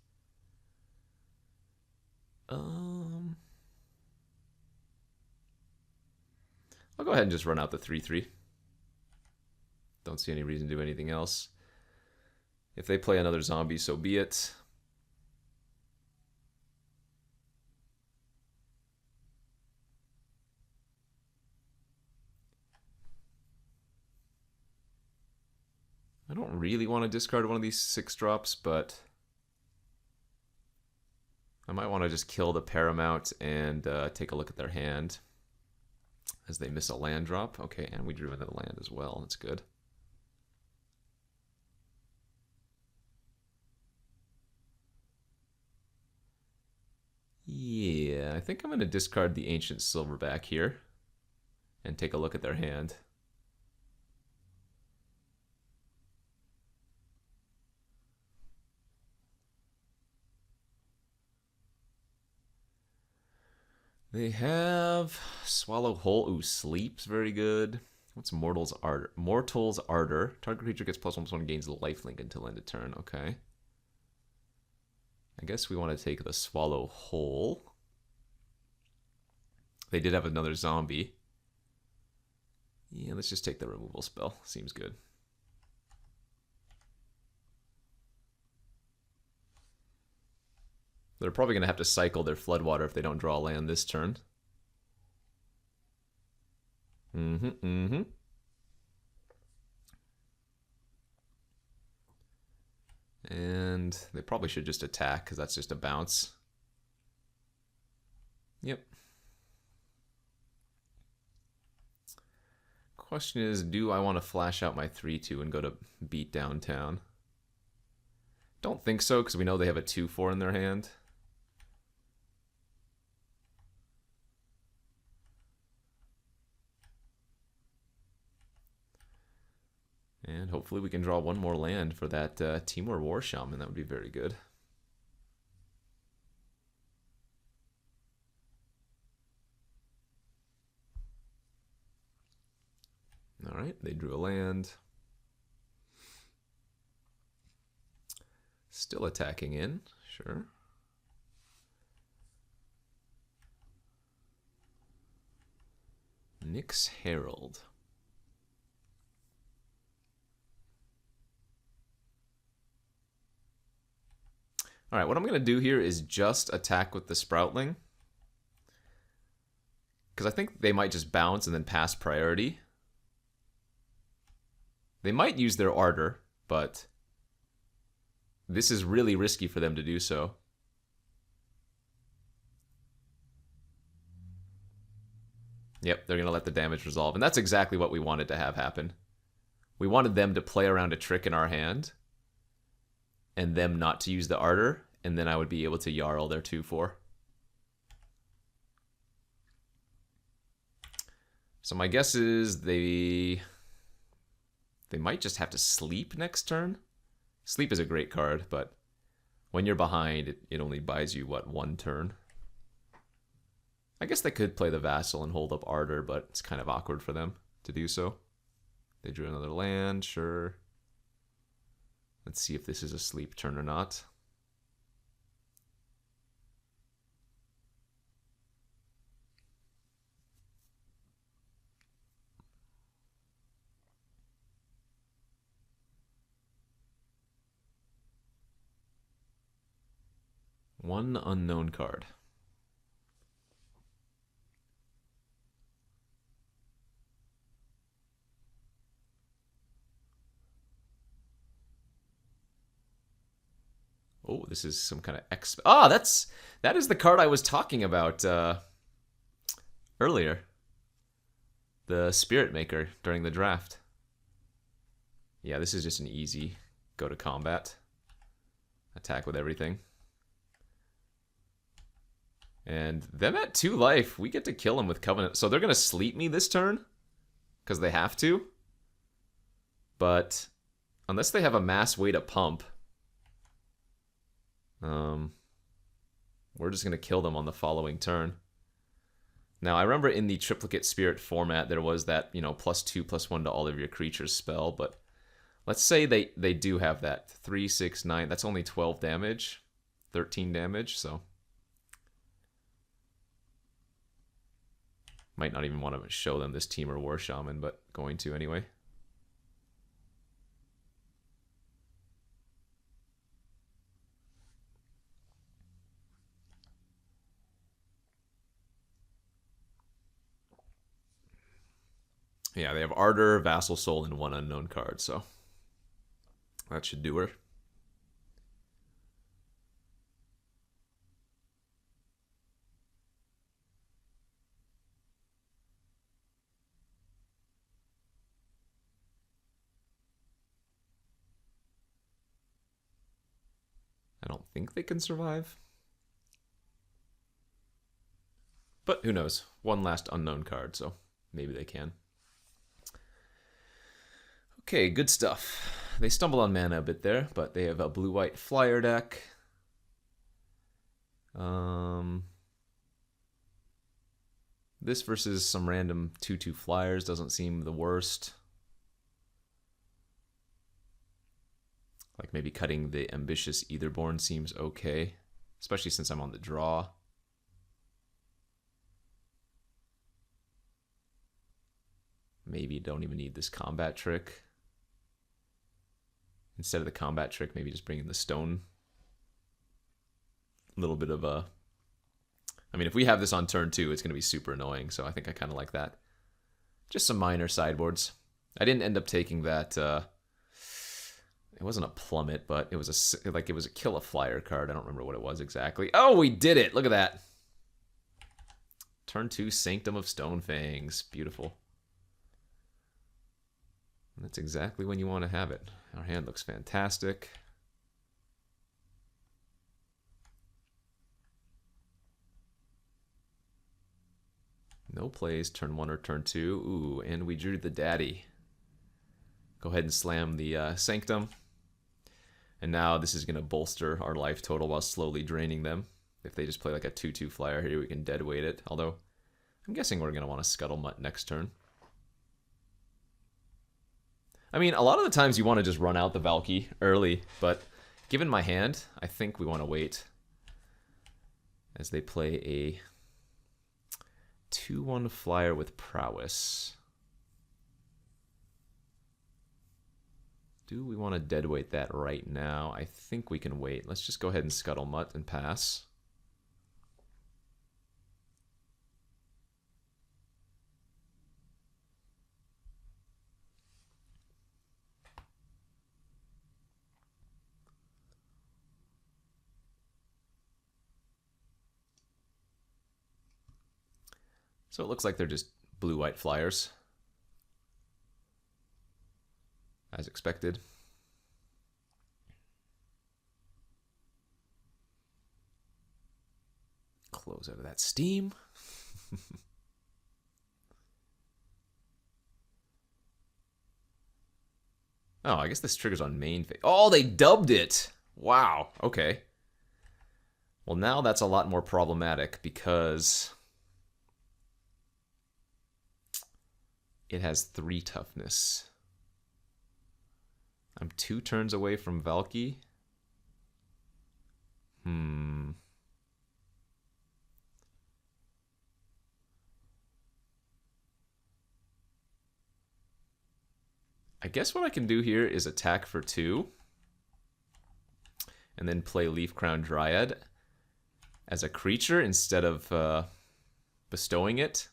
I'll go ahead and just run out the 3/3. Don't see any reason to do anything else. If they play another zombie, so be it. I don't really want to discard one of these 6-drops, but I might want to just kill the Paramount and take a look at their hand as they miss a land drop. Okay, and we drew another land as well. That's good. Yeah, I think I'm going to discard the Ancient Silverback here and take a look at their hand. They have Swallow Whole. Ooh, Sleep's very good. What's Mortal's Ardor? Mortal's Ardor. Target creature gets +1/+1, gains lifelink until end of turn. Okay. I guess we want to take the Swallow Whole. They did have another zombie. Yeah, let's just take the removal spell. Seems good. They're probably going to have to cycle their Floodwater if they don't draw land this turn. And they probably should just attack because that's just a bounce. Yep. Question is, do I want to flash out my 3/2 and go to beat downtown? Don't think so because we know they have a 2/4 in their hand. And hopefully we can draw one more land for that Timur War Shaman. That would be very good. All right, they drew a land. Still attacking in, sure. Nyx Herald. All right, what I'm going to do here is just attack with the Sproutling. Because I think they might just bounce and then pass priority. They might use their Ardor, but this is really risky for them to do so. Yep, they're going to let the damage resolve. And that's exactly what we wanted to have happen. We wanted them to play around a trick in our hand and them not to use the Ardor, and then I would be able to Jarl their 2/4. So my guess is they might just have to sleep next turn. Sleep is a great card, but when you're behind, it only buys you, what, 1 turn? I guess they could play the Vassal and hold up Ardor, but it's kind of awkward for them to do so. They drew another land, sure. Let's see if this is a sleep turn or not. One unknown card. Oh, this is some kind of that is the card I was talking about earlier. The Spirit Maker during the draft. Yeah, this is just an easy go to combat. Attack with everything. And them at 2 life, we get to kill them with Covenant. So they're going to sleep me this turn because they have to. But unless they have a mass way to pump, we're just going to kill them on the following turn. Now, I remember in the Triplicate Spirit format, there was that, +2/+1 to all of your creatures spell, but let's say they do have that. 3, 6, 9, that's only 12 damage, 13 damage, so might not even want to show them this Temur War Shaman, but going to anyway. Yeah, they have Ardor, Vassal Soul, and 1 unknown card, so that should do her. I don't think they can survive. But who knows? 1 last unknown card, so maybe they can. Okay, good stuff. They stumble on mana a bit there, but they have a blue-white flyer deck. This versus some random 2/2 flyers doesn't seem the worst. Like maybe cutting the Ambitious Aetherborn seems okay, especially since I'm on the draw. Maybe don't even need this combat trick. Instead of the combat trick, maybe just bring in the stone. A little bit of a... I mean, if we have this on turn 2, it's going to be super annoying, so I think I kind of like that. Just some minor sideboards. I didn't end up taking that... it wasn't a plummet, but it was a kill a flyer card. I don't remember what it was exactly. Oh, we did it! Look at that! Turn 2, Sanctum of Stonefangs. Beautiful. That's exactly when you want to have it. Our hand looks fantastic. No plays, turn 1 or turn 2. Ooh, and we drew the daddy. Go ahead and slam the Sanctum. And now this is going to bolster our life total while slowly draining them. If they just play like a 2/2 flyer here, we can deadweight it. Although, I'm guessing we're going to want to Scuttlemutt next turn. I mean, a lot of the times you want to just run out the Valky early, but given my hand, I think we want to wait as they play a 2/1 flyer with prowess. Do we want to deadweight that right now? I think we can wait. Let's just go ahead and Scuttlemutt and pass. So it looks like they're just blue-white flyers, as expected. Close out of that steam. Oh, I guess this triggers on main phase. Oh, they dubbed it! Wow, okay. Well, now that's a lot more problematic because it has 3 toughness. I'm 2 turns away from Valky. I guess what I can do here is attack for 2 and then play Leaf Crown Dryad as a creature instead of bestowing it,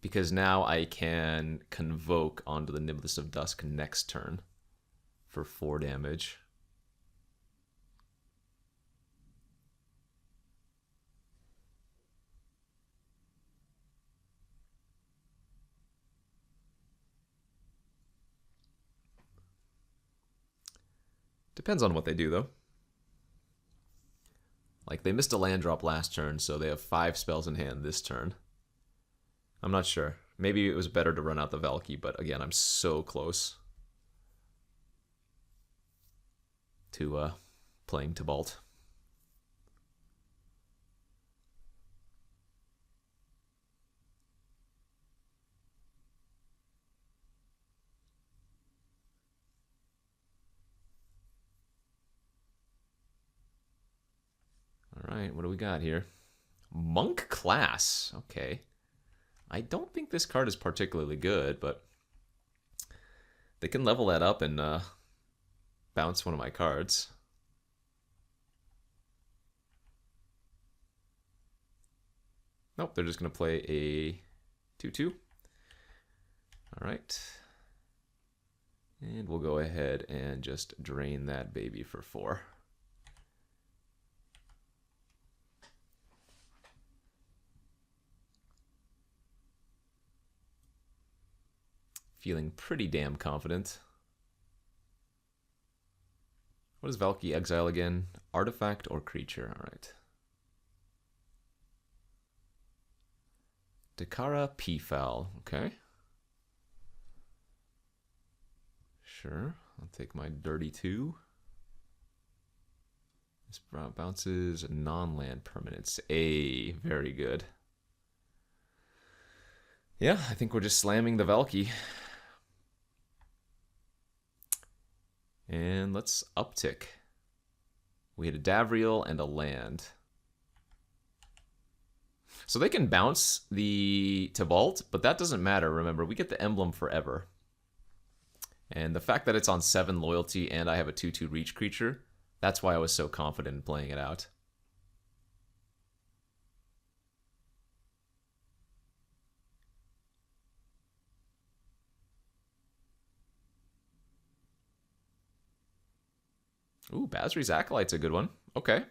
because now I can convoke onto the Nimbus of Dusk next turn for 4 damage. Depends on what they do, though. Like, they missed a land drop last turn, so they have 5 spells in hand this turn. I'm not sure. Maybe it was better to run out the Valky, but again, I'm so close to playing Tybalt. All right, what do we got here? Monk Class. Okay. I don't think this card is particularly good, but they can level that up and bounce one of my cards. Nope, they're just going to play a 2/2. All right. And we'll go ahead and just drain that baby for 4. Feeling pretty damn confident. What does Valky exile again? Artifact or creature? All right. Dakara Peafowl. Okay. Sure. I'll take my dirty 2. This bounces non-land permanents. Very good. Yeah, I think we're just slamming the Valky. And let's uptick. We had a Davriel and a land. So they can bounce the Tybalt, but that doesn't matter. Remember, we get the emblem forever. And the fact that it's on 7 loyalty and I have a 2/2 reach creature, that's why I was so confident in playing it out. Ooh, Basri's Acolyte's a good one. Okay.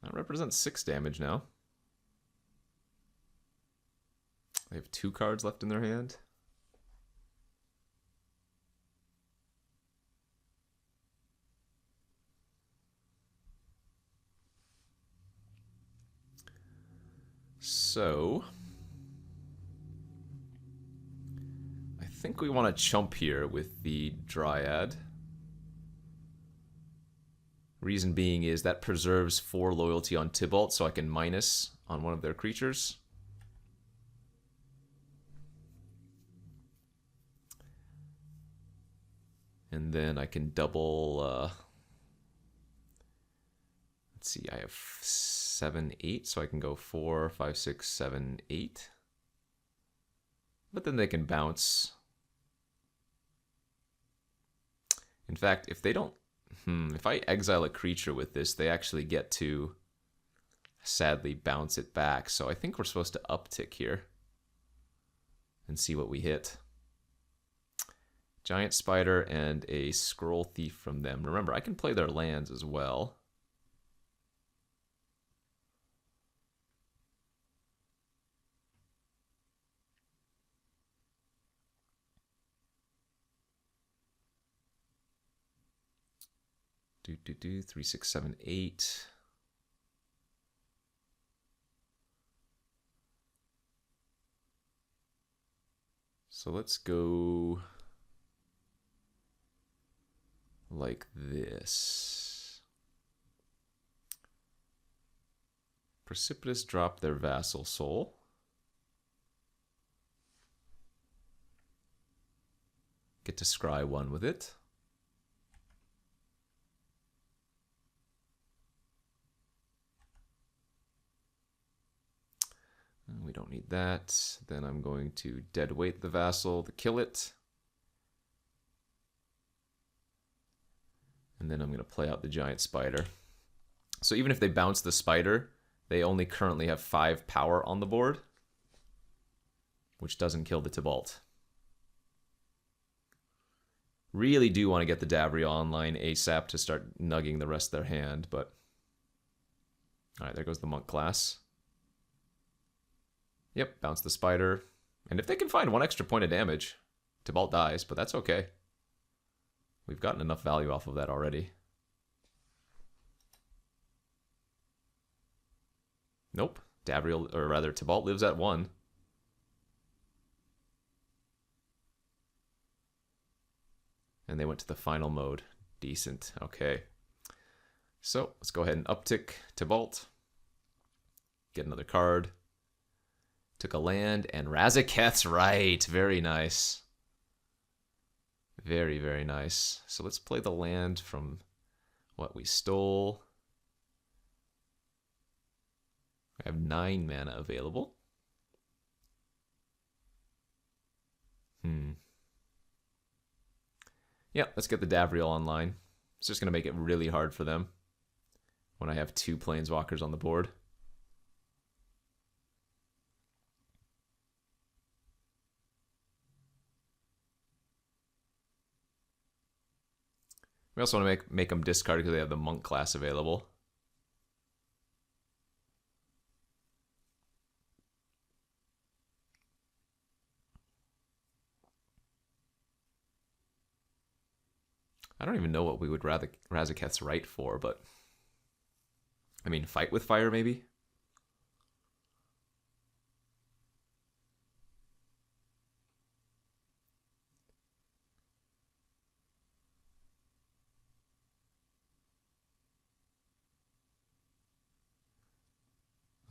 That represents 6 damage now. They have 2 cards left in their hand. So I think we want to chump here with the Dryad. Reason being is that preserves 4 loyalty on Tybalt, so I can minus on one of their creatures. And then I can double, let's see, I have 7, 8, so I can go 4, 5, 6, 7, 8. But then they can bounce. In fact, if they don't, if I exile a creature with this, they actually get to sadly bounce it back. So I think we're supposed to uptick here and see what we hit. Giant Spider and a Scroll Thief from them. Remember, I can play their lands as well. 3, 6, 7, 8. So let's go like this. Precipitous drop their vassal soul. Get to scry 1 with it. We don't need that. Then I'm going to deadweight the vassal to kill it. And then I'm going to play out the giant spider. So even if they bounce the spider, they only currently have 5 power on the board, which doesn't kill the Tybalt. Really do want to get the Davriel online ASAP to start nugging the rest of their hand, but... Alright, there goes the monk class. Yep, bounce the spider. And if they can find 1 extra point of damage, Tybalt dies, but that's okay. We've gotten enough value off of that already. Nope. Davriel, or rather, Tybalt lives at 1. And they went to the final mode. Decent. Okay. So, let's go ahead and uptick Tybalt. Get another card. Took a land, and Razaketh's right. Very nice. Very, very nice. So let's play the land from what we stole. I have 9 mana available. Yeah, let's get the Davriel online. It's just going to make it really hard for them when I have 2 planeswalkers on the board. We also want to make them discard because they have the monk class available. I don't even know what we would rather Razaketh's right for, but... I mean, fight with fire, maybe?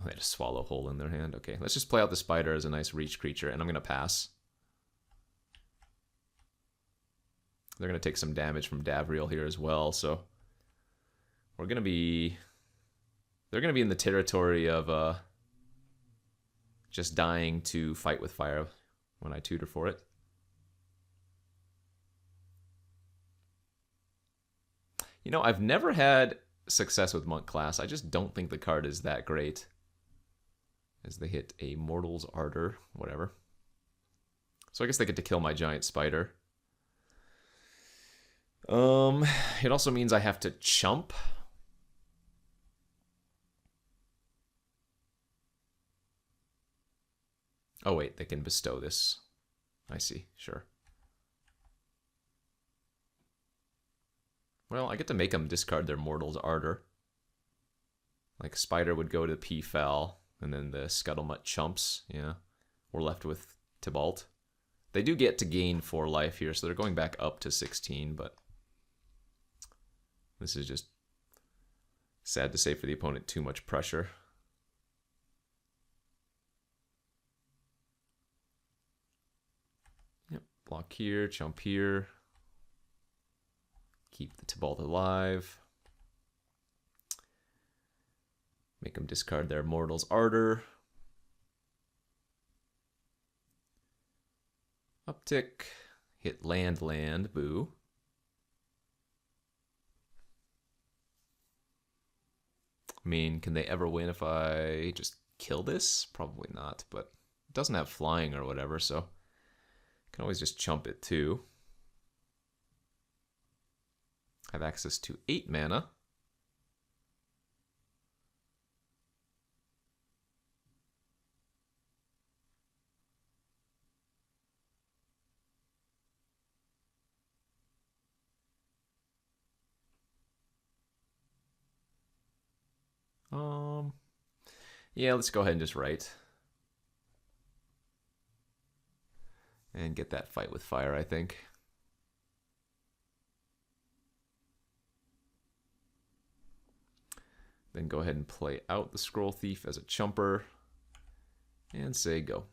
Oh, they had a swallow hole in their hand. Okay, let's just play out the spider as a nice reach creature, and I'm going to pass. They're going to take some damage from Davriel here as well, so we're going to be... They're going to be in the territory of just dying to fight with fire when I tutor for it. You know, I've never had success with Monk class. I just don't think the card is that great. As they hit a Mortal's Ardor, whatever. So I guess they get to kill my giant spider. It also means I have to chump. Oh wait, they can bestow this. I see, sure. Well, I get to make them discard their Mortal's Ardor. Like Spider would go to P-Foul, and then the Scuttlemutt chumps, yeah. We're left with Tybalt. They do get to gain 4 life here, so they're going back up to 16, but... This is just sad to say for the opponent, too much pressure. Yep, block here, jump here. Keep the Tybalt alive. Make them discard their Mortal's Ardor. Uptick. Hit land, boo. I mean, can they ever win if I just kill this? Probably not, but it doesn't have flying or whatever, so I can always just chump it too. I have access to 8 mana. Yeah, let's go ahead and just write. And get that fight with fire, I think. Then go ahead and play out the Scroll Thief as a chumper. And say go.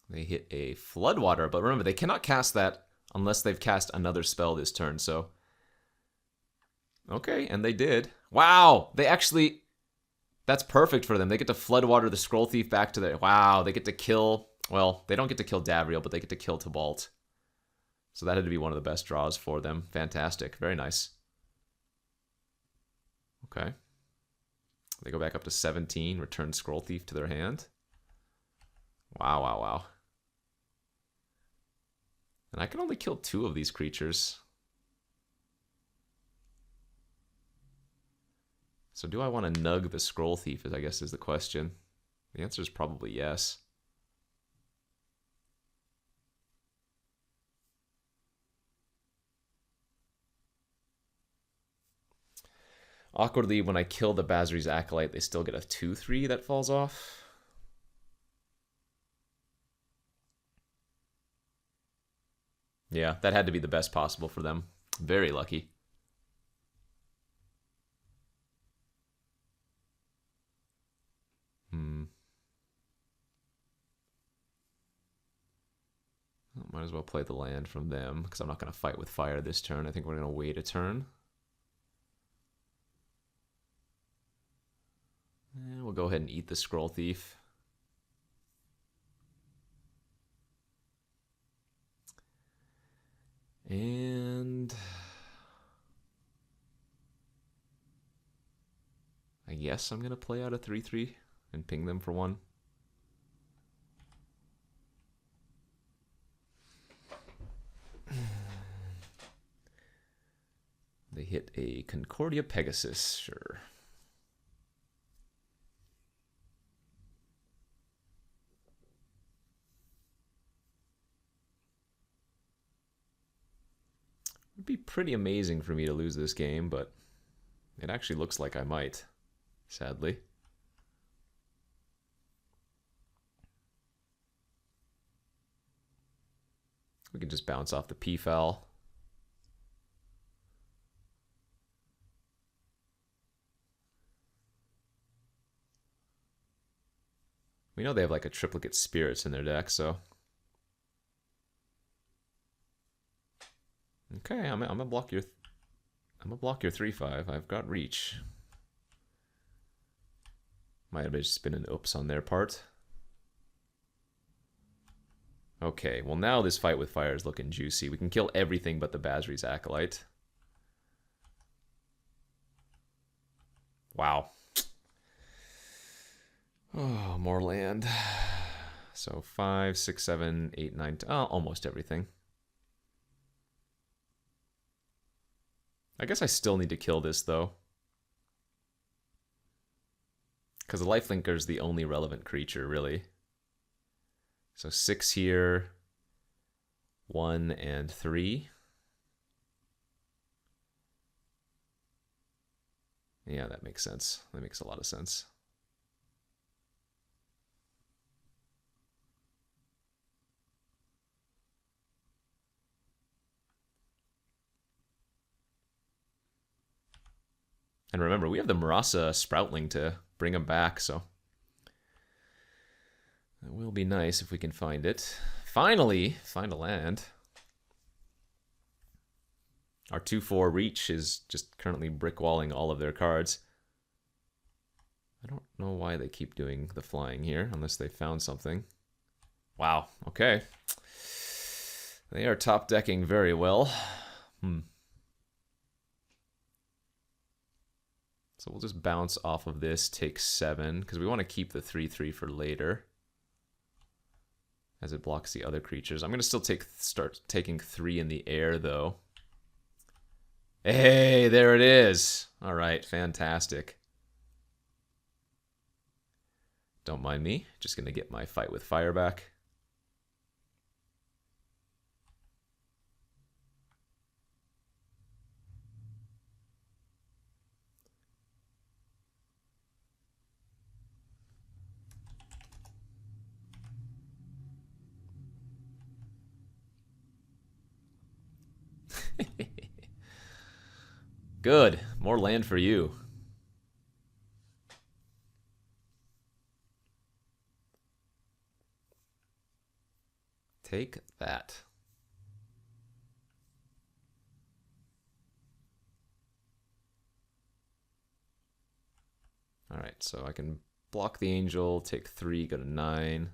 They hit a Floodwater, but remember, they cannot cast that unless they've cast another spell this turn, so... Okay, and they did. Wow! They actually... That's perfect for them. They get to Floodwater the Scroll Thief back to their... Wow, they get to kill... Well, they don't get to kill Davriel, but they get to kill Tybalt. So that had to be one of the best draws for them. Fantastic. Very nice. Okay. They go back up to 17, return Scroll Thief to their hand. Wow, wow, wow. And I can only kill 2 of these creatures. So do I want to nug the Scroll Thief, I guess is the question. The answer is probably yes. Awkwardly, when I kill the Basri's Acolyte, they still get a 2/3 that falls off. Yeah, that had to be the best possible for them. Very lucky. Might as well play the land from them, because I'm not going to fight with fire this turn. I think we're going to wait a turn. And we'll go ahead and eat the Scroll Thief. And... I guess I'm going to play out a 3/3 and ping them for 1. They hit a Concordia Pegasus, sure. It'd be pretty amazing for me to lose this game, but it actually looks like I might, sadly. We can just bounce off the P-Foul. We know they have like a triplicate Spirits in their deck, so... Okay, I'm gonna block your 3/5. I've got reach. Might have just been an oops on their part. Okay, well now this fight with fire is looking juicy. We can kill everything but the Basri's Acolyte. Wow. Oh, more land. So 5, 6, 7, 8, 9, almost everything. I guess I still need to kill this, though. Because the Lifelinker is the only relevant creature, really. So 6 here, 1 and 3. Yeah, that makes sense. That makes a lot of sense. And remember, we have the Marasa Sproutling to bring him back, so... That will be nice if we can find it. Finally, find a land. Our 2/4 reach is just currently brickwalling all of their cards. I don't know why they keep doing the flying here, unless they found something. Wow, okay. They are top decking very well. So we'll just bounce off of this, take 7, because we want to keep the 3/3 for later, as it blocks the other creatures. I'm going to still start taking 3 in the air, though. Hey, there it is. All right, fantastic. Don't mind me. Just going to get my fight with fire back. Good. More land for you. Take that. All right, so I can block the angel, take 3, go to 9.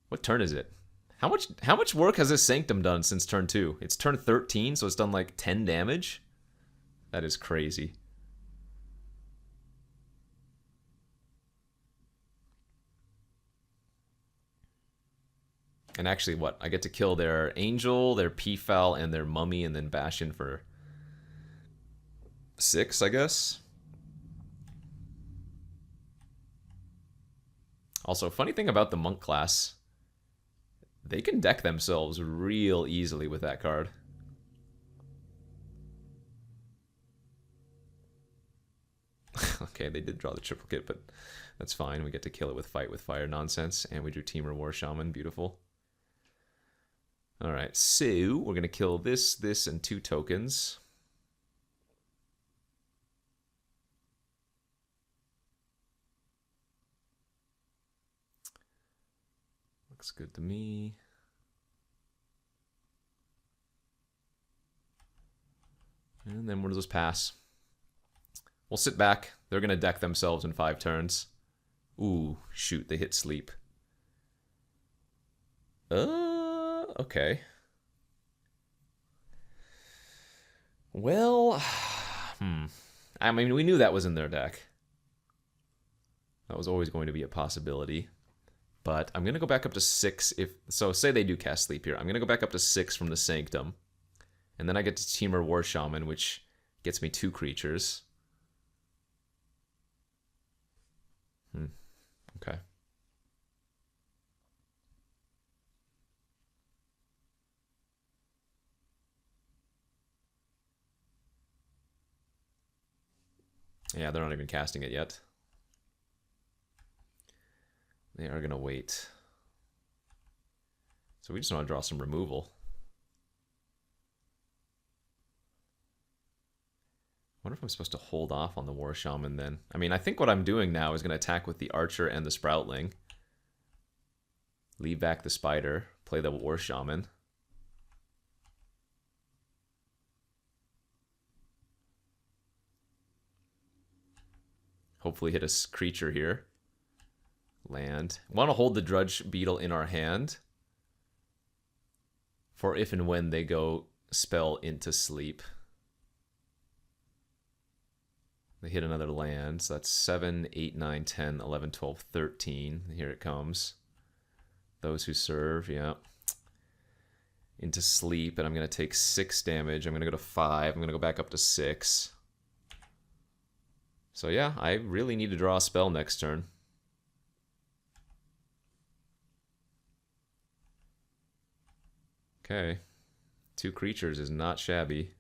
What turn is it? How much work has this Sanctum done since turn 2? It's turn 13, so it's done like 10 damage? That is crazy. And actually, what? I get to kill their Angel, their Peafowl, and their Mummy, and then bash in for 6, I guess. Also, funny thing about the Monk class, they can deck themselves real easily with that card. Okay, they did draw the triplicate, but that's fine. We get to kill it with Fight with Fire nonsense, and we drew Teamer War Shaman. Beautiful. All right, so we're going to kill this, and 2 tokens. Looks good to me. And then we'll just pass. We'll sit back. They're going to deck themselves in 5 turns. Ooh, shoot, they hit sleep. Okay. Well, I mean, we knew that was in their deck. That was always going to be a possibility. But I'm going to go back up to 6 if... So, say they do cast sleep here. I'm going to go back up to 6 from the Sanctum. And then I get to Teamer War Shaman, which gets me 2 creatures. Okay. Yeah, they're not even casting it yet. They are going to wait. So we just want to draw some removal. I wonder if I'm supposed to hold off on the War Shaman then. I mean, I think what I'm doing now is going to attack with the Archer and the Sproutling. Leave back the Spider. Play the War Shaman. Hopefully hit a creature here. Land. Want to hold the Drudge Beetle in our hand for if and when they go spell into sleep. They hit another land, so that's 7, 8, 9, 10, 11, 12, 13. Here it comes. Those who serve, yeah. Into sleep, and I'm going to take 6 damage. I'm going to go to 5. I'm going to go back up to 6. So yeah, I really need to draw a spell next turn. Okay. 2 creatures is not shabby.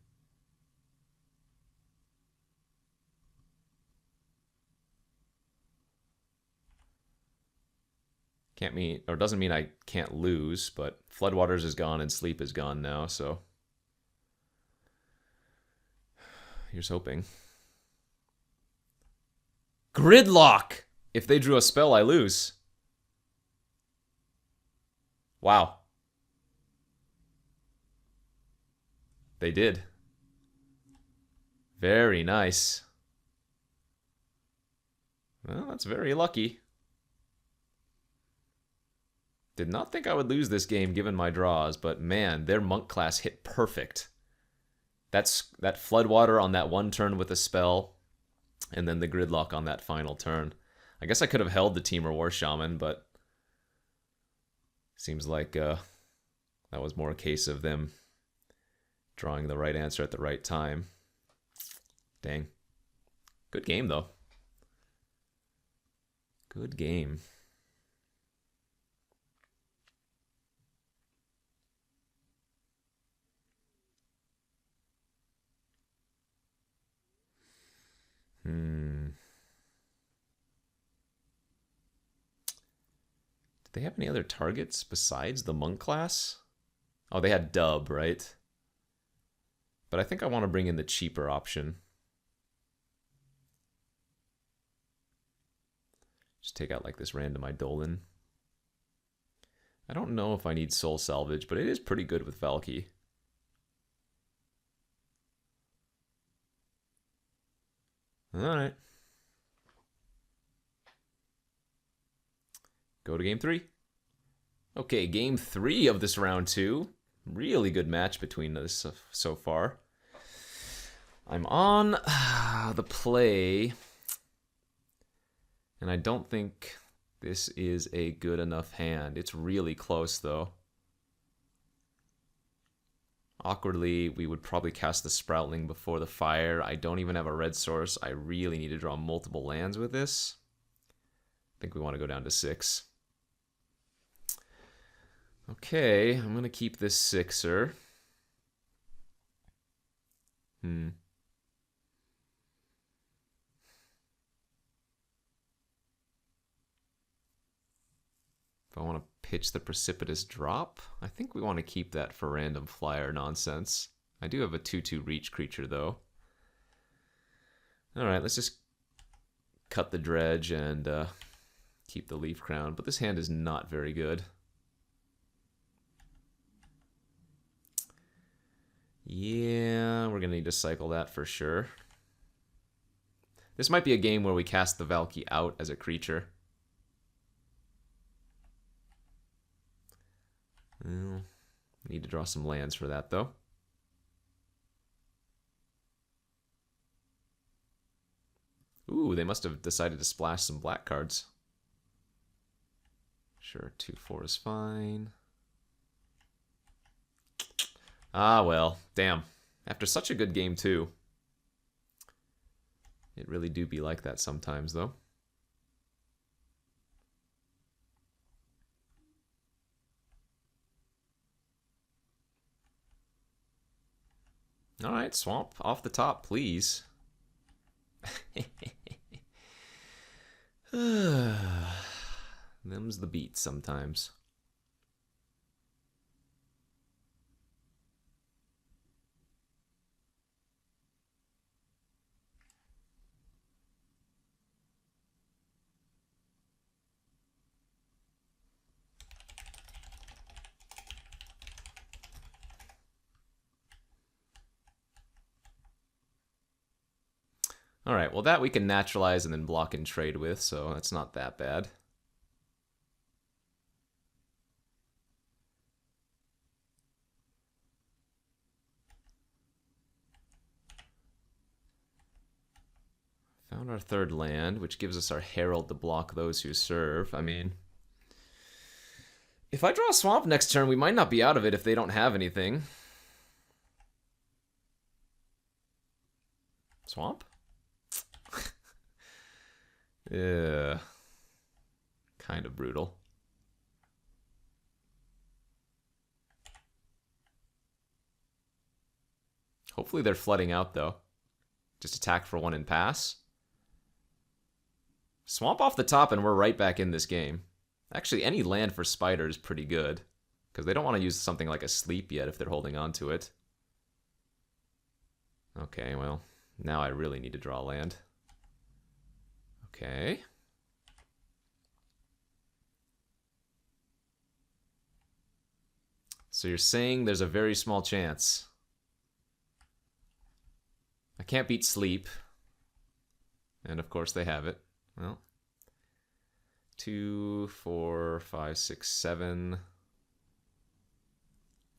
Can't mean, or doesn't mean I can't lose, but Floodwaters is gone and Sleep is gone now, so here's hoping. Gridlock! If they drew a spell, I lose. Wow. They did. Very nice. Well, that's very lucky. Did not think I would lose this game given my draws, but man, their Monk class hit perfect. That Floodwater on that one turn with a spell, and then the Gridlock on that final turn. I guess I could have held the Teamer War Shaman, but seems like that was more a case of them drawing the right answer at the right time. Dang. Good game, though. Good game. Do they have any other targets besides the Monk class? Oh, they had dub, right? But I think I want to bring in the cheaper option. Just take out like this random Eidolon. I don't know if I need Soul Salvage, but it is pretty good with Valky. Alright. Go to game 3. Okay, game 3 of this round 2. Really good match between us so far. I'm on the play, and I don't think this is a good enough hand. It's really close, though. Awkwardly, we would probably cast the Sproutling before the fire. I don't even have a red source. I really need to draw multiple lands with this. I think we want to go down to 6. Okay, I'm going to keep this 6er. If I want to pitch the Precipitous Drop, I think we want to keep that for random flyer nonsense. I do have a 2/2 reach creature, though. Alright, let's just cut the Dredge and keep the Leaf Crown. But this hand is not very good. Yeah, we're going to need to cycle that for sure. This might be a game where we cast the Valky out as a creature. Well, need to draw some lands for that, though. Ooh, they must have decided to splash some black cards. Sure, 2/4 is fine. Ah, well, damn. After such a good game, too. It really do be like that sometimes, though. Alright, Swamp off the top, please. Them's the beats sometimes. Alright, well that we can naturalize and then block and trade with, so that's not that bad. Found our third land, which gives us our Herald to block those who serve. I mean, if I draw a Swamp next turn, we might not be out of it if they don't have anything. Swamp? Yeah. Kind of brutal. Hopefully they're flooding out, though. Just attack for 1 and pass. Swamp off the top and we're right back in this game. Actually, any land for Spider is pretty good, because they don't want to use something like a Sleep yet if they're holding on to it. Okay, well, now I really need to draw land. Okay. So you're saying there's a very small chance. I can't beat Sleep. And of course they have it. Well, 2, 4, 5, 6, 7.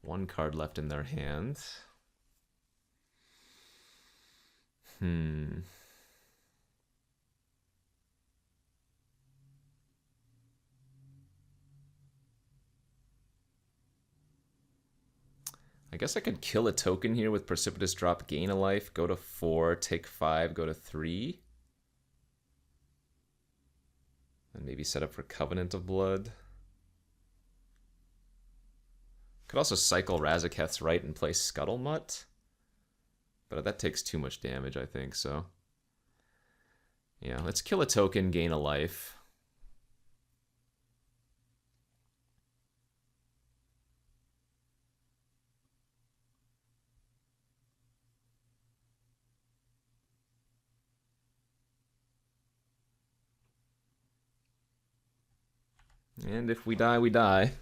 1 card left in their hand. I guess I could kill a token here with Precipitous Drop, gain a life, go to 4, take 5, go to 3. And maybe set up for Covenant of Blood. Could also cycle Razaketh's Right and play Scuttlemutt. But that takes too much damage, I think, so. Yeah, let's kill a token, gain a life. And if we die, we die.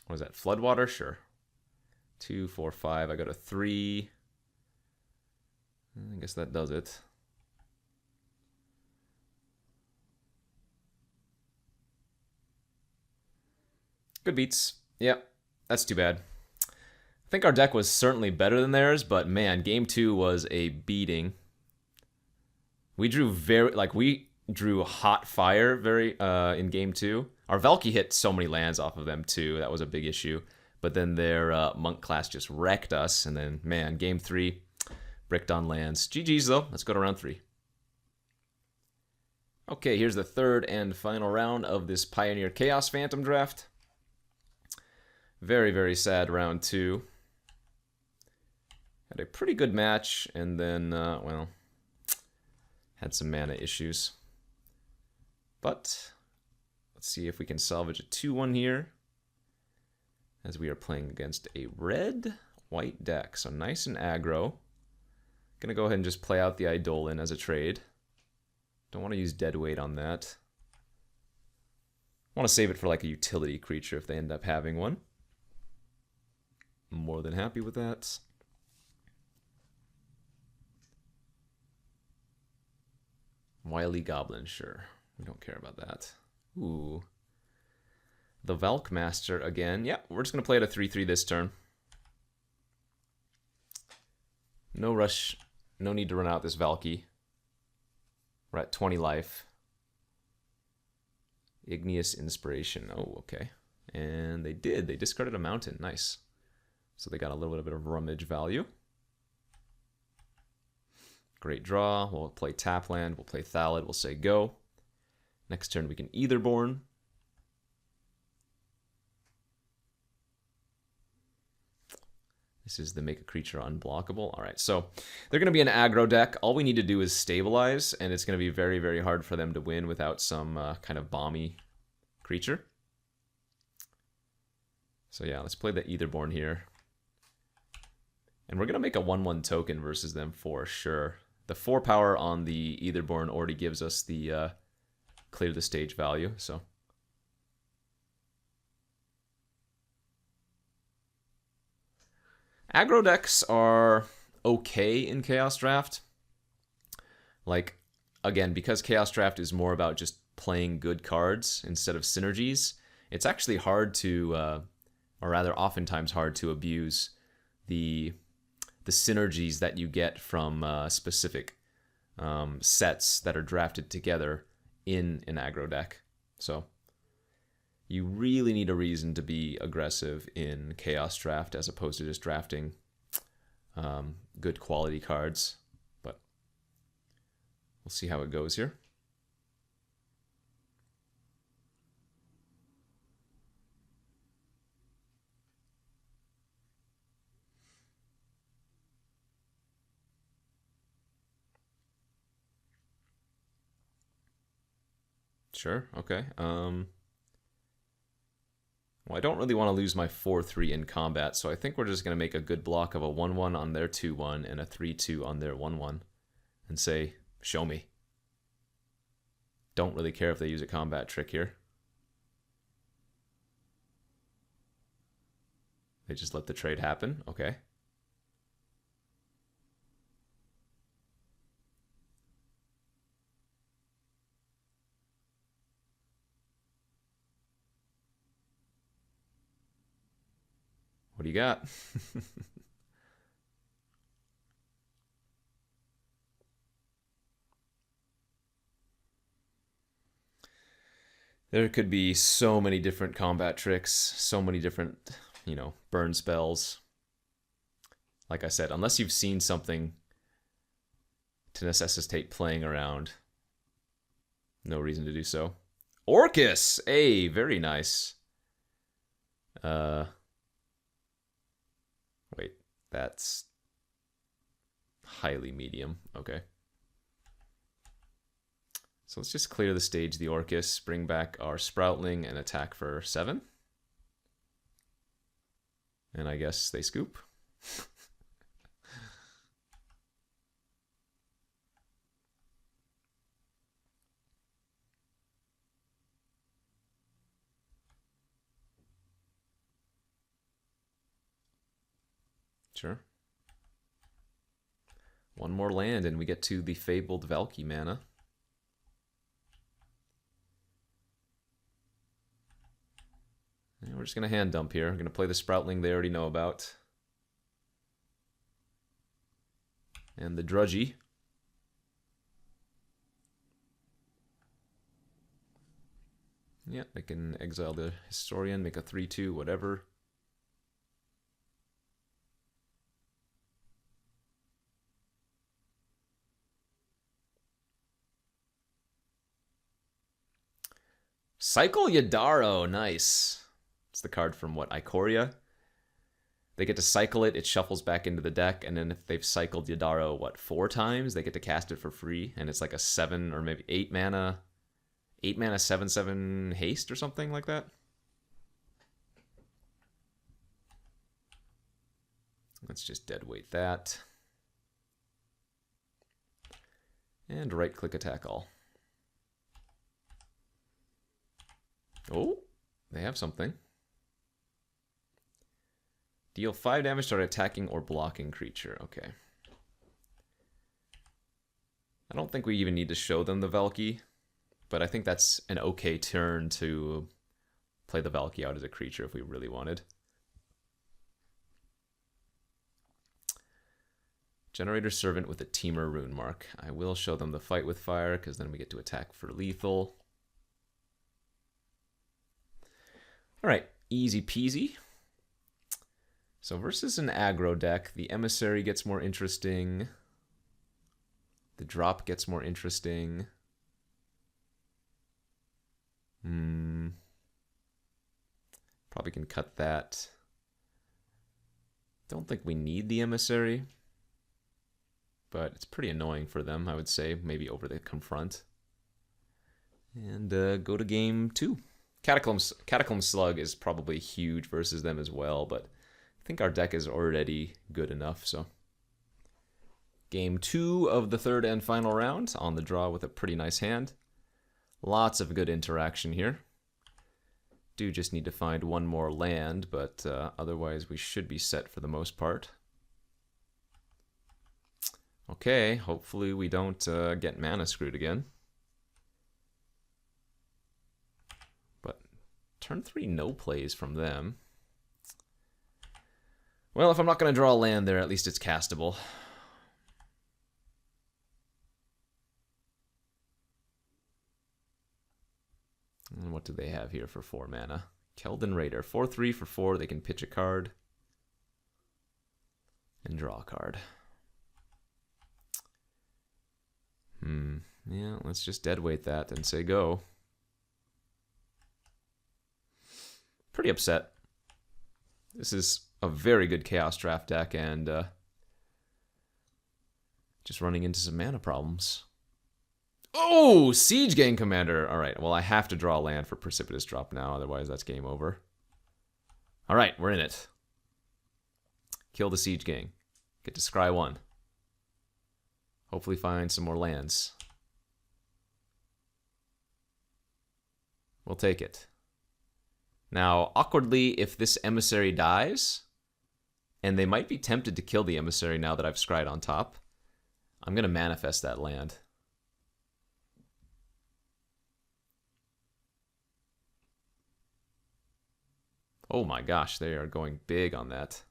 What is that? Floodwater? Sure. 2, 4, 5. I go to 3. I guess that does it. Good beats. Yep, that's too bad. I think our deck was certainly better than theirs, but man, game 2 was a beating. We drew we drew hot fire in game 2. Our Valky hit so many lands off of them too. That was a big issue. But then their monk class just wrecked us. And then, man, game 3, bricked on lands. GG's though. Let's go to round 3. Okay, here's the third and final round of this Pioneer Chaos Phantom draft. Very, very sad round 2. Had a pretty good match, and then, well, had some mana issues. But let's see if we can salvage a 2-1 here, as we are playing against a red-white deck. So nice and aggro. Gonna go ahead and just play out the Eidolon as a trade. Don't want to use deadweight on that. Want to save it for like a utility creature if they end up having one. I'm more than happy with that. Wily Goblin, sure. We don't care about that. Ooh. The Valk Master again. Yeah, we're just going to play it a 3-3 this turn. No rush. No need to run out this Valky. We're at 20 life. Igneous Inspiration. Oh, okay. And they did. They discarded a mountain. Nice. So they got a little bit of rummage value. Great draw. We'll play Tapland. We'll play Thallid. We'll say go. Next turn we can Aetherborn. This is the make a creature unblockable. All right, so they're going to be an aggro deck. All we need to do is stabilize, and it's going to be very, very hard for them to win without some kind of bomby creature. So yeah, let's play the Aetherborn here. And we're going to make a 1/1 token versus them for sure. The 4 power on the Aetherborn already gives us the clear the stage value, so. Aggro decks are okay in Chaos Draft. Like, again, because Chaos Draft is more about just playing good cards instead of synergies, it's actually hard to, or rather oftentimes hard to abuse the synergies that you get from specific sets that are drafted together in an aggro deck. So you really need a reason to be aggressive in Chaos Draft as opposed to just drafting good quality cards. But we'll see how it goes here. Sure, okay. Well, I don't really want to lose my 4-3 in combat, so I think we're just going to make a good block of a 1-1 on their 2-1 and a 3-2 on their 1-1 and say, show me. Don't really care if they use a combat trick here. They just let the trade happen? Okay. What do you got? There could be so many different combat tricks, so many different, burn spells. Like I said, unless you've seen something to necessitate playing around, no reason to do so. Orcus! Hey, very nice. Wait, that's highly medium. Okay. So let's just clear the stage, the Orcus, bring back our Sproutling, and attack for 7. And I guess they scoop. Sure. One more land and we get to the Fabled Valky mana. And we're just going to hand dump here. We're going to play the Sproutling they already know about. And the Drudgy. Yeah, they can exile the Historian, make a 3/2, whatever. Cycle Yadaro, nice. It's the card from what, Ikoria? They get to cycle it, it shuffles back into the deck, and then if they've cycled Yadaro, what, 4 times, they get to cast it for free, and it's like a 7 or maybe 8 mana 7/7 haste or something like that. Let's just deadweight that. And right-click attack all. Oh, they have something. Deal 5 damage to an attacking or blocking creature. Okay. I don't think we even need to show them the Valky, but I think that's an okay turn to play the Valky out as a creature if we really wanted. Generator Servant with a Teamer rune mark. I will show them the Fight with Fire, because then we get to attack for lethal. Alright, easy peasy. So versus an aggro deck, the Emissary gets more interesting. The drop gets more interesting. Probably can cut that. Don't think we need the Emissary, but it's pretty annoying for them, I would say. Maybe over the Confront. And go to game 2. Cataclysm Slug is probably huge versus them as well, but I think our deck is already good enough, so. Game 2 of the third and final round, on the draw with a pretty nice hand. Lots of good interaction here. Do just need to find one more land, but otherwise we should be set for the most part. Okay, hopefully we don't get mana screwed again. But turn 3 no plays from them. Well, if I'm not going to draw a land there, at least it's castable. And what do they have here for 4 mana? Keldon Raider. 4/3 for 4. They can pitch a card. And draw a card. Yeah, let's just deadweight that and say go. Pretty upset. This is a very good Chaos Draft deck, and just running into some mana problems. Oh, Siege Gang Commander. All right, well, I have to draw land for Precipitous Drop now, otherwise that's game over. All right, we're in it. Kill the Siege Gang. Get to scry 1. Hopefully find some more lands. We'll take it. Now, awkwardly, if this Emissary dies, and they might be tempted to kill the Emissary now that I've scryed on top, I'm going to manifest that land. Oh my gosh, they are going big on that.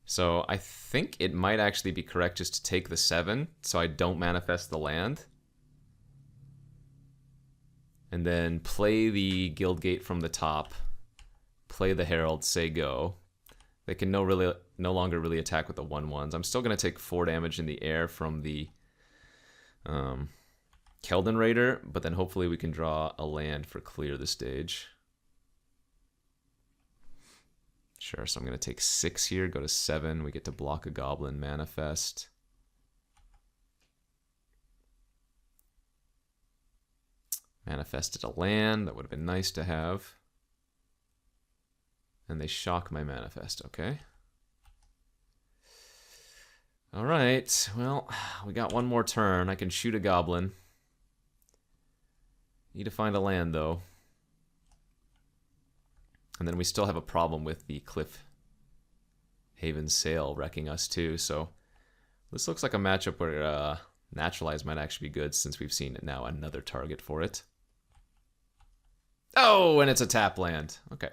So I think it might actually be correct just to take the 7 so I don't manifest the land. And then play the Guildgate from the top. Play the Herald, say go. They can no longer really attack with the 1/1s. I'm still going to take 4 damage in the air from the Keldon Raider, but then hopefully we can draw a land for clear the stage. Sure, so I'm going to take 6 here, go to 7. We get to block a Goblin, manifest. Manifested a land. That would have been nice to have. And they shock my manifest, okay. All right, well, we got one more turn. I can shoot a Goblin. Need to find a land, though. And then we still have a problem with the Cliff Haven Sail wrecking us too, so this looks like a matchup where Naturalize might actually be good since we've seen now another target for it. Oh, and it's a tap land. Okay.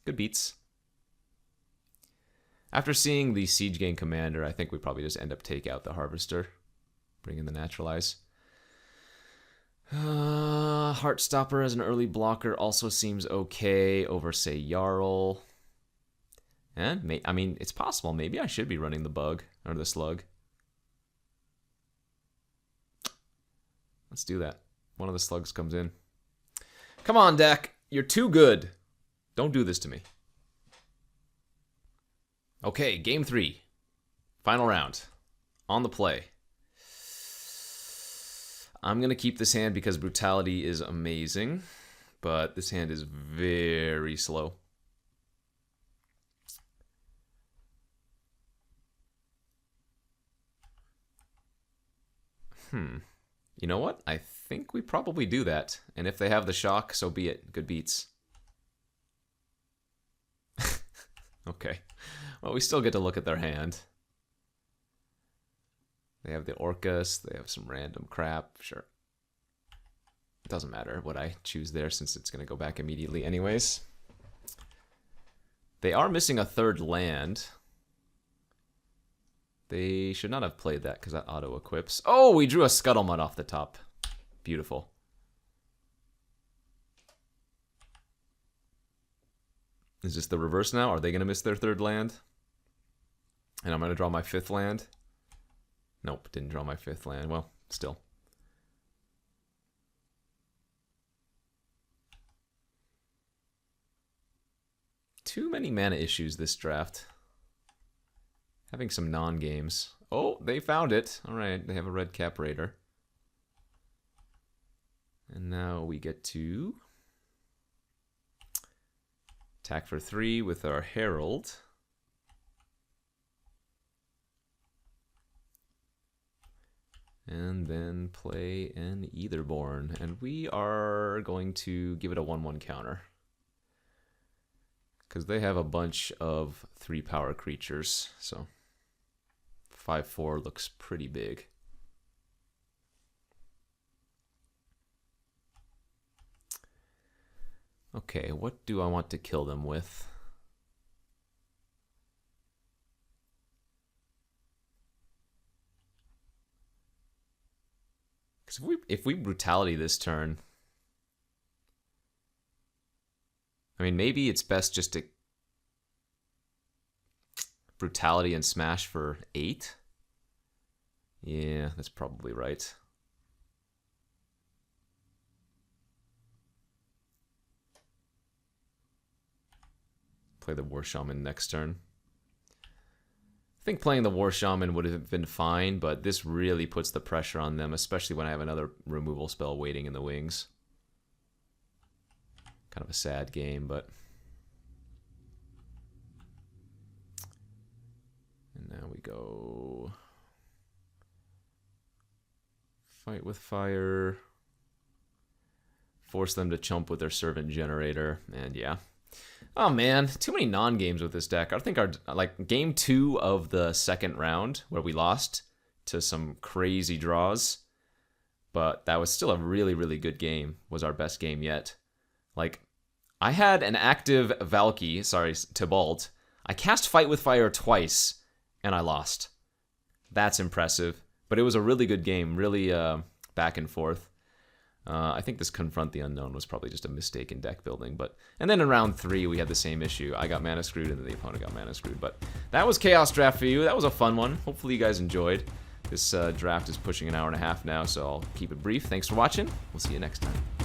Good beats. After seeing the Siege Gang Commander, I think we probably just end up take out the Harvester. Bring in the Naturalize. Heartstopper as an early blocker also seems okay over, say, Jarl. And, I mean, it's possible. Maybe I should be running the Bug, or the Slug. Let's do that. One of the Slugs comes in. Come on, deck. You're too good. Don't do this to me. Okay, game 3. Final round. On the play. I'm going to keep this hand because Brutality is amazing, but this hand is very slow. You know what? I think we probably do that. And if they have the shock, so be it. Good beats. Okay. Well, we still get to look at their hand. They have the Orcus. They have some random crap. Sure. It doesn't matter what I choose there since it's going to go back immediately anyways. They are missing a third land. They should not have played that because that auto-equips. Oh, we drew a Scuttlemutt off the top. Beautiful. Is this the reverse now? Are they going to miss their third land? And I'm going to draw my 5th land? Nope, didn't draw my 5th land. Well, still. Too many mana issues this draft. Having some non-games. Oh, they found it. All right, they have a red cap raider. And now we get to attack for 3 with our Herald. And then play an Aetherborn. And we are going to give it a 1/1 counter. Because they have a bunch of 3-power creatures, so 5/4 looks pretty big. Okay, what do I want to kill them with? Because if we Brutality this turn, I mean, maybe it's best just to Brutality and Smash for 8. Yeah, that's probably right. Play the War Shaman next turn. I think playing the War Shaman would have been fine, but this really puts the pressure on them, especially when I have another removal spell waiting in the wings. Kind of a sad game, but... And now we go... Fight with Fire. Force them to chump with their Servant Generator, and yeah. Oh man, too many non-games with this deck. I think our, like, game 2 of the second round, where we lost to some crazy draws, but that was still a really, really good game, was our best game yet. Like, I had an active Valky, sorry, Tybalt. I cast Fight with Fire twice, and I lost. That's impressive. But it was a really good game, really back and forth. I think this Confront the Unknown was probably just a mistake in deck building. And then in round 3, we had the same issue. I got mana screwed, and then the opponent got mana screwed. But that was Chaos Draft for you. That was a fun one. Hopefully you guys enjoyed. This draft is pushing an hour and a half now, so I'll keep it brief. Thanks for watching. We'll see you next time.